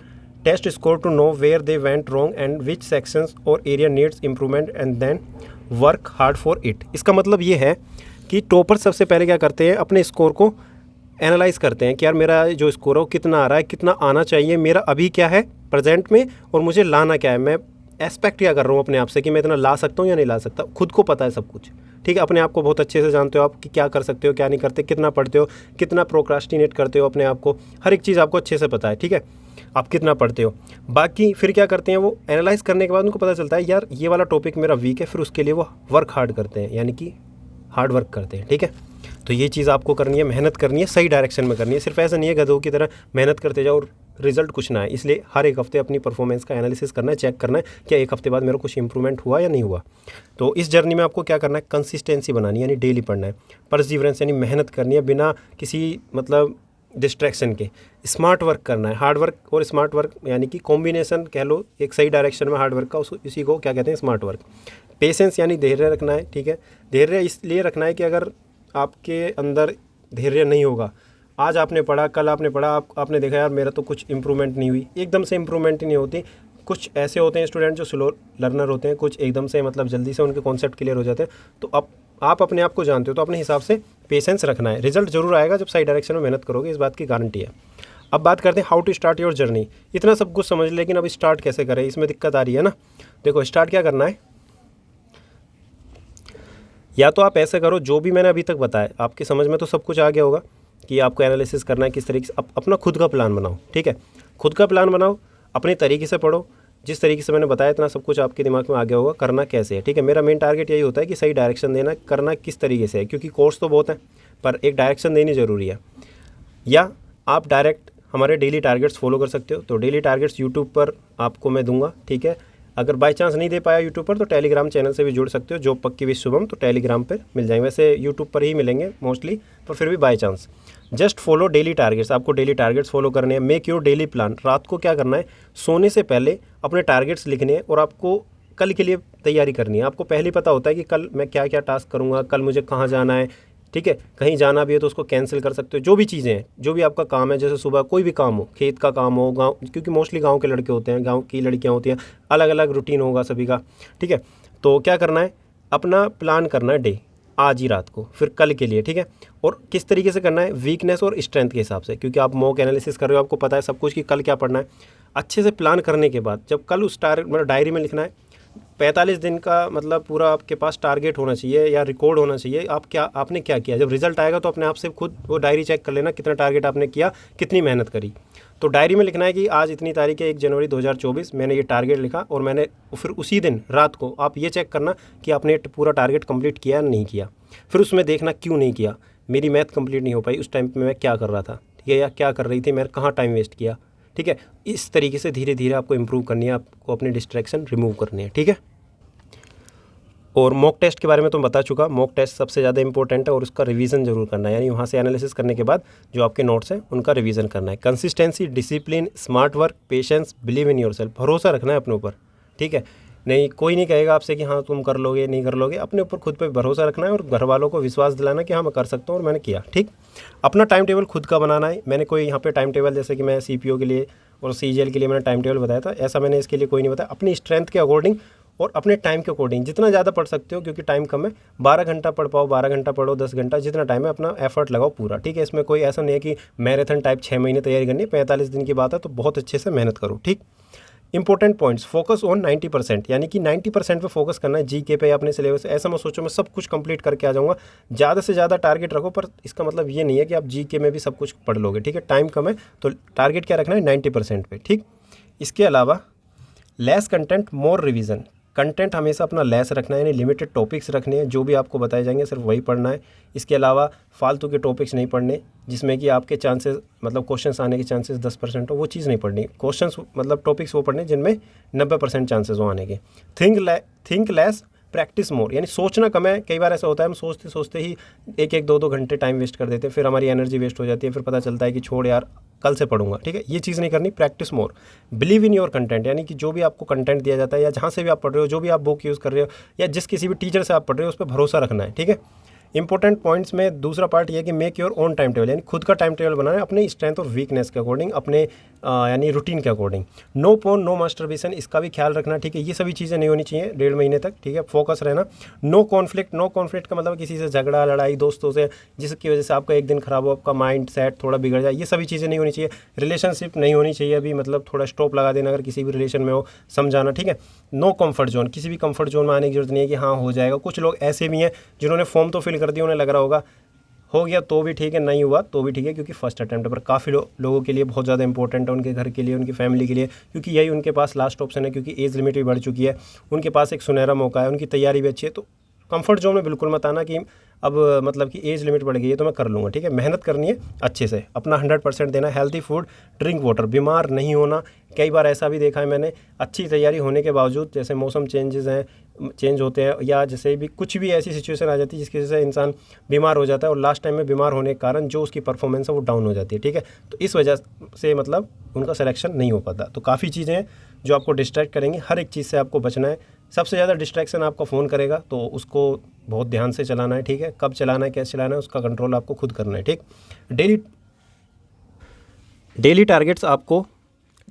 test score to know where they went wrong and which sections और area needs improvement and then work hard for it. इसका मतलब ये है कि topper सबसे पहले क्या करते हैं, अपने स्कोर को एनालाइज करते हैं कि यार मेरा जो स्कोर है वो कितना आ रहा है, कितना आना चाहिए, मेरा अभी क्या है प्रेजेंट में, और मुझे लाना क्या है, मैं एक्सपेक्ट क्या कर रहा हूँ अपने आप से कि मैं इतना ला सकता हूँ या नहीं ला सकता। खुद को पता है सब कुछ। ठीक है, अपने आप को बहुत अच्छे से जानते हो आप कि क्या कर सकते हो, क्या नहीं करते, कितना पढ़ते हो, कितना प्रोक्रास्टिनेट करते हो अपने आप को, हर एक चीज़ आपको अच्छे से पता है। ठीक है, आप कितना पढ़ते हो। बाकी फिर क्या करते हैं, वो एनालाइज करने के बाद उनको पता चलता है यार ये वाला टॉपिक मेरा वीक है, फिर उसके लिए वो वर्क हार्ड करते हैं, यानी कि हार्ड वर्क करते हैं। ठीक है, तो ये चीज़ आपको करनी है, मेहनत करनी है, सही डायरेक्शन में करनी है। सिर्फ ऐसा नहीं है गधों की तरह मेहनत करते जाओ और रिजल्ट कुछ ना है। इसलिए हर एक हफ्ते अपनी परफॉर्मेंस का एनालिसिस करना है, चेक करना है क्या एक हफ्ते बाद मेरा कुछ इंप्रूवमेंट हुआ या नहीं हुआ। तो इस जर्नी में आपको क्या करना है, कंसिस्टेंसी बनानी है, यानी डेली पढ़ना है, परसिवरेंस यानी मेहनत करनी है बिना किसी मतलब डिस्ट्रैक्शन के, स्मार्ट वर्क करना है। हार्ड वर्क और स्मार्ट वर्क यानी कि कॉम्बिनेशन कह लो, एक सही डायरेक्शन में हार्ड वर्क का, इसी को क्या कहते हैं, स्मार्ट वर्क। पेशेंस यानी धैर्य रखना है। ठीक है, धैर्य इसलिए रखना है कि अगर आपके अंदर धैर्य नहीं होगा, आज आपने पढ़ा, कल आपने पढ़ा, आपने देखा यार मेरा तो कुछ इंप्रूवमेंट नहीं हुई, एकदम से इंप्रूवमेंट ही नहीं होती। कुछ ऐसे होते हैं स्टूडेंट जो स्लो लर्नर होते हैं, कुछ एकदम से मतलब जल्दी से उनके कॉन्सेप्ट क्लियर हो जाते हैं। तो अब आप अपने आप को जानते हो, तो अपने हिसाब से पेशेंस रखना है। रिजल्ट जरूर आएगा जब सही डायरेक्शन में मेहनत करोगे, इस बात की गारंटी है। अब बात करते हैं how to start your journey. इतना सब कुछ समझ, लेकिन अब स्टार्ट कैसे करें, इसमें दिक्कत आ रही है ना। देखो, स्टार्ट क्या करना है, या तो आप ऐसे करो जो भी मैंने अभी तक बताया, आपकी समझ में तो सब कुछ आ गया होगा कि आपको एनालिसिस करना है किस तरीके से। अपना खुद का प्लान बनाओ। ठीक है, खुद का प्लान बनाओ, अपने तरीके से पढ़ो, जिस तरीके से मैंने बताया इतना सब कुछ आपके दिमाग में आ गया होगा करना कैसे है। ठीक है, मेरा मेन टारगेट यही होता है कि सही डायरेक्शन देना, करना किस तरीके से है, क्योंकि कोर्स तो बहुत है पर एक डायरेक्शन देनी ज़रूरी है। या आप डायरेक्ट हमारे डेली टारगेट्स फॉलो कर सकते हो। तो डेली टारगेट्स यूट्यूब पर आपको मैं दूंगा। ठीक है, अगर बाई चांस नहीं दे पाया यूट्यूब पर तो टेलीग्राम चैनल से भी जुड़ सकते हो, जॉब पक्की विद शुभम, तो टेलीग्राम पर मिल जाएंगे। वैसे यूट्यूब पर ही मिलेंगे मोस्टली, पर फिर भी by chance just follow daily targets. आपको डेली टारगेट्स फॉलो करने हैं। Make your daily plan. रात को क्या करना है, सोने से पहले अपने टारगेट्स लिखने हैं और आपको कल के लिए तैयारी करनी है। आपको पहले पता होता है कि कल मैं क्या क्या टास्क करूँगा, कल मुझे कहाँ जाना है। ठीक है। कहीं जाना भी है तो उसको कैंसिल कर सकते हो। जो भी चीज़ें हैं, जो भी आपका काम है, जैसे सुबह कोई भी काम हो, खेत का काम हो, गाँव, क्योंकि मोस्टली गाँव के लड़के होते हैं, गाँव की लड़कियाँ होती हैं, अलग अलग रूटीन होगा सभी का, ठीक है। तो क्या करना है, अपना प्लान करना है डे आज ही रात को, फिर कल के लिए, ठीक है। और किस तरीके से करना है, वीकनेस और स्ट्रेंथ के हिसाब से, क्योंकि आप मॉक एनालिसिस कर रहे हो, आपको पता है सब कुछ कि कल क्या पढ़ना है। अच्छे से प्लान करने के बाद जब कल उस मतलब डायरी में लिखना है, 45 दिन का मतलब पूरा आपके पास टारगेट होना चाहिए या रिकॉर्ड होना चाहिए, आपने क्या किया। जब रिजल्ट आएगा तो अपने आप से खुद वो डायरी चेक कर लेना, कितना टारगेट आपने किया, कितनी मेहनत करी। तो डायरी में लिखना है कि आज इतनी तारीख है, 1 जनवरी 2024, मैंने ये टारगेट लिखा, और मैंने फिर उसी दिन रात को आप ये चेक करना कि आपने पूरा टारगेट कंप्लीट किया या नहीं किया। फिर उसमें देखना क्यों नहीं किया, मेरी मैथ कंप्लीट नहीं हो पाई, उस टाइम पे मैं क्या कर रहा था, ठीक है, या क्या कर रही थी, मैं कहाँ टाइम वेस्ट किया, ठीक है। इस तरीके से धीरे धीरे आपको इम्प्रूव करनी है, आपको अपने डिस्ट्रैक्शन रिमूव करने हैं, ठीक है। और मॉक टेस्ट के बारे में तो बता चुका, मॉक टेस्ट सबसे ज़्यादा इंपॉर्टेंट है और उसका रिवीजन जरूर करना है, यानी वहाँ से एनालिसिस करने के बाद जो आपके नोट्स हैं उनका रिवीजन करना है। Consistency, discipline, smart work, patience, believe in yourself, भरोसा रखना है अपने ऊपर, ठीक है। नहीं, कोई नहीं कहेगा आपसे कि हाँ तुम कर लोगे, नहीं कर लोगे, अपने ऊपर खुद पे भरोसा रखना है और घर वालों को विश्वास दिलाना कि हाँ मैं कर सकता हूँ और मैंने किया, ठीक। अपना टाइम टेबल खुद का बनाना है। मैंने कोई यहाँ पे टाइम टेबल, जैसे कि मैं CPO के लिए और CGL के लिए मैंने टाइम टेबल बताया था, ऐसा मैंने इसके लिए कोई नहीं बताया। अपनी स्ट्रेंथ के अकॉर्डिंग और अपने टाइम के अकॉर्डिंग जितना ज़्यादा पढ़ सकते हो, क्योंकि टाइम कम है, 12 घंटा पढ़ पाओ, 12 घंटा पढ़ो, 10 घंटा, जितना टाइम है अपना एफर्ट लगाओ पूरा, ठीक है। इसमें कोई ऐसा नहीं है कि मैराथन टाइप 6 महीने तैयारी करनी, 45 दिन की बात है, तो बहुत अच्छे से मेहनत करो, ठीक। इंपॉर्टेंट पॉइंट्स, फोकस ऑन 90%, यानी कि 90% पे फोकस करना है, GK पे या अपने सिलेबस। ऐसा मत सोचो मैं सब कुछ कंप्लीट करके आ जाऊँगा, ज़्यादा से ज़्यादा टारगेट रखो, पर इसका मतलब ये नहीं है कि आप GK में भी सब कुछ पढ़ लोगे, ठीक है। टाइम कम है तो टारगेट क्या रखना है, 90% पे, ठीक। इसके अलावा लेस कंटेंट मोर रिवीजन, कंटेंट हमेशा अपना लेस रखना है, यानी लिमिटेड टॉपिक्स रखने हैं, जो भी आपको बताए जाएंगे सिर्फ वही पढ़ना है। इसके अलावा फालतू के टॉपिक्स नहीं पढ़ने जिसमें कि आपके चांसेस, मतलब क्वेश्चंस आने के चांसेस 10% हो, वो चीज़ नहीं पढ़नी। क्वेश्चंस मतलब टॉपिक्स वो पढ़ने जिनमें 90% चांसेस हो आने के। थिंक लेस प्रैक्टिस मोर, यानी सोचना कम है। कई बार ऐसा होता है हम सोचते सोचते ही 1-2 घंटे टाइम वेस्ट कर देते हैं, फिर हमारी एनर्जी वेस्ट हो जाती है, फिर पता चलता है कि छोड़ यार कल से पढ़ूंगा, ठीक है। ये चीज़ नहीं करनी। Practice more, believe in your content, यानी कि जो भी आपको कंटेंट दिया जाता है या जहाँ से भी आप पढ़ रहे हो, जो भी आप बुक यूज़ कर रहे हो या जिस किसी भी टीचर से आप पढ़ रहे हो, उस पर भरोसा रखना है, ठीक है। इंपॉर्टेंट पॉइंट्स में दूसरा पार्ट ये है कि make your own time table, यानी खुद का टाइम टेबल बनाना है अपने स्ट्रेंथ और वीकनेस के अकॉर्डिंग, अपने यानी रूटीन के अकॉर्डिंग। नो पोन, नो मास्टरबेशन, इसका भी ख्याल रखना, ठीक है। ये सभी चीज़ें नहीं होनी चाहिए 1.5 महीने तक, ठीक है। फोकस रहना। नो कॉन्फ्लिक्ट, नो कॉन्फ्लिक्ट का मतलब किसी से झगड़ा लड़ाई दोस्तों से जिसकी वजह से आपका एक दिन खराब हो, आपका माइंड सेट थोड़ा बिगड़ जाए, ये सभी चीज़ें नहीं होनी चाहिए। रिलेशनशिप नहीं होनी चाहिए अभी, मतलब थोड़ा स्टॉप लगा देना अगर किसी भी रिलेशन में हो, समझाना, ठीक है। नो कम्फर्ट जोन, किसी भी कम्फर्ट जोन में आने की जरूरत नहीं है कि हाँ हो जाएगा। कुछ लोग ऐसे भी हैं जिन्होंने फॉर्म तो फिल कर दिया, उन्हें लग रहा होगा हो गया तो भी ठीक है, नहीं हुआ तो भी ठीक है, क्योंकि फर्स्ट अटैम्प्ट पर काफ़ी लोगों के लिए बहुत ज़्यादा इंपॉर्टेंट है, उनके घर के लिए, उनकी फैमिली के लिए, क्योंकि यही उनके पास लास्ट ऑप्शन है, क्योंकि एज लिमिट भी बढ़ चुकी है, उनके पास एक सुनहरा मौका है, उनकी तैयारी भी अच्छी है। तो कंफर्ट जोन में बिल्कुल मत आना कि अब मतलब कि एज लिमिट बढ़ गई है तो मैं कर लूँगा, ठीक है। मेहनत करनी है अच्छे से, अपना 100% देना। हेल्थी फूड, ड्रिंक वाटर, बीमार नहीं होना। कई बार ऐसा भी देखा है मैंने, अच्छी तैयारी होने के बावजूद, जैसे मौसम चेंज होते हैं या जैसे भी कुछ भी ऐसी सिचुएशन आ जाती है जिसकी वजह से इंसान बीमार हो जाता है, और लास्ट टाइम में बीमार होने के कारण जो उसकी परफॉर्मेंस है वो डाउन हो जाती है, ठीक है। तो इस वजह से मतलब उनका सिलेक्शन नहीं हो पाता। तो काफ़ी चीज़ें हैं जो आपको डिस्ट्रैक्ट करेंगी, हर एक चीज़ से आपको बचना है। सबसे ज़्यादा डिस्ट्रैक्शन आपका फ़ोन करेगा, तो उसको बहुत ध्यान से चलाना है, ठीक है। कब चलाना है, कैसे चलाना है, उसका कंट्रोल आपको खुद करना है, ठीक। डेली टारगेट्स आपको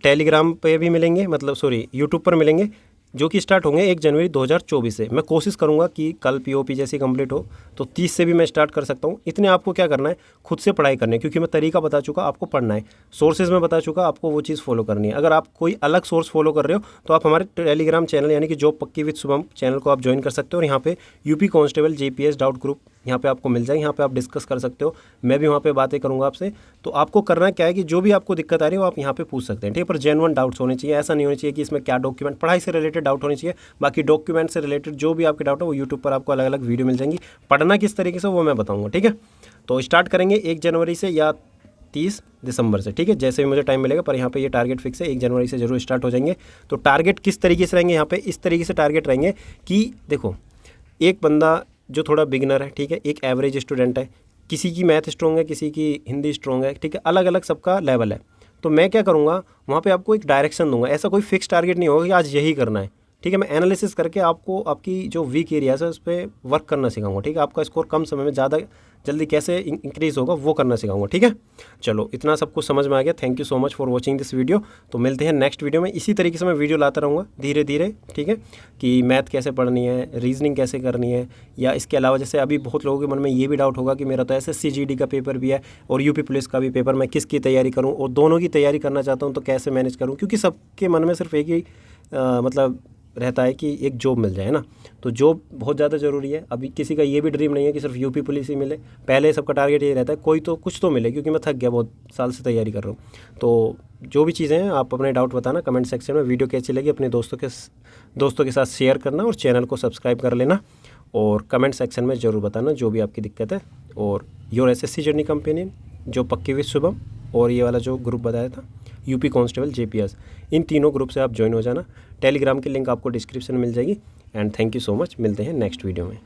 टेलीग्राम पे भी मिलेंगे, मतलब सॉरी यूट्यूब पर मिलेंगे, जो कि स्टार्ट होंगे 1 जनवरी 2024 से। मैं कोशिश करूंगा कि कल POP जैसी कंप्लीट हो तो 30 से भी मैं स्टार्ट कर सकता हूं। इतने आपको क्या करना है, खुद से पढ़ाई करनी है, क्योंकि मैं तरीका बता चुका, आपको पढ़ना है। सोर्सेज में बता चुका, आपको वो चीज़ फॉलो करनी है। अगर आप कोई अलग सोर्स फॉलो कर रहे हो तो आप हमारे टेलीग्राम चैनल यानी कि जॉब पक्की विद शुभम चैनल को आप ज्वाइन कर सकते हो, और यहाँ पे UP constable JPS doubt group यहाँ पे आपको मिल जाए, यहाँ पे आप डिस्कस कर सकते हो, मैं भी वहाँ पे बातें करूँगा आपसे। तो आपको करना क्या है कि जो भी आपको दिक्कत आ रही है वो आप यहाँ पे पूछ सकते हैं, ठीक है। पर जेन्युइन डाउट्स होने चाहिए, ऐसा नहीं होना चाहिए कि इसमें क्या डॉक्यूमेंट, पढ़ाई से रिलेटेड डाउट होने चाहिए। बाकी डॉक्यूमेंट से रिलेटेड जो भी आपके डाउट है वो यूट्यूब पर आपको अलग अलग वीडियो मिल जाएंगी। पढ़ना किस तरीके से वो मैं बताऊँगा, ठीक है। तो स्टार्ट करेंगे 1 जनवरी से या 30 दिसंबर से, ठीक है, जैसे भी मुझे टाइम मिलेगा। पर यहाँ पे ये टारगेट फिक्स है, 1 जनवरी से जरूर स्टार्ट हो जाएंगे। तो टारगेट किस तरीके से रहेंगे यहाँ पे, इस तरीके से टारगेट रहेंगे कि देखो, एक बंदा जो थोड़ा बिगिनर है, ठीक है, एक एवरेज स्टूडेंट है, किसी की मैथ स्ट्रॉन्ग है, किसी की हिंदी स्ट्रॉन्ग है, ठीक है, अलग अलग सबका लेवल है। तो मैं क्या करूँगा, वहाँ पे आपको एक डायरेक्शन दूंगा। ऐसा कोई फिक्स टारगेट नहीं होगा कि आज यही करना है, ठीक है। मैं एनालिसिस करके आपको आपकी जो वीक एरियाज है उस पर वर्क करना सिखाऊंगा, ठीक है। आपका स्कोर कम समय में जल्दी कैसे इंक्रीज़ होगा वो करना सिखाऊंगा, ठीक है। चलो इतना सब कुछ समझ में आ गया। Thank you so much for watching this video. तो मिलते हैं नेक्स्ट वीडियो में। इसी तरीके से मैं वीडियो लाता रहूँगा धीरे धीरे, ठीक है, कि मैथ कैसे पढ़नी है, रीजनिंग कैसे करनी है, या इसके अलावा जैसे अभी बहुत लोगों के मन में ये भी डाउट होगा कि मेरा तो SSC GD का पेपर भी है और यूपी पुलिस का भी पेपर, मैं किसकी तैयारी करूँ, और दोनों की तैयारी करना चाहता हूँ तो कैसे मैनेज करूँ, क्योंकि सबके मन में सिर्फ एक ही मतलब रहता है कि एक जॉब मिल जाए ना। तो जॉब बहुत ज़्यादा ज़रूरी है। अभी किसी का ये भी ड्रीम नहीं है कि सिर्फ यूपी पुलिस ही मिले, पहले सबका टारगेट ये रहता है कोई तो कुछ तो मिले, क्योंकि मैं थक गया, बहुत साल से तैयारी कर रहा हूँ। तो जो भी चीज़ें हैं आप अपने डाउट बताना कमेंट सेक्शन में। वीडियो कैसी लगी अपने दोस्तों के साथ शेयर करना और चैनल को सब्सक्राइब कर लेना, और कमेंट सेक्शन में ज़रूर बताना जो भी आपकी दिक्कत है। और योर SSC जर्नी कंपेनियन, जो पक्की विद शुभम, और ये वाला जो ग्रुप बताया था यूपी कांस्टेबल JPS, इन तीनों ग्रुप से आप ज्वाइन हो जाना। टेलीग्राम की लिंक आपको डिस्क्रिप्शन में मिल जाएगी। And thank you so much. मिलते हैं नेक्स्ट वीडियो में।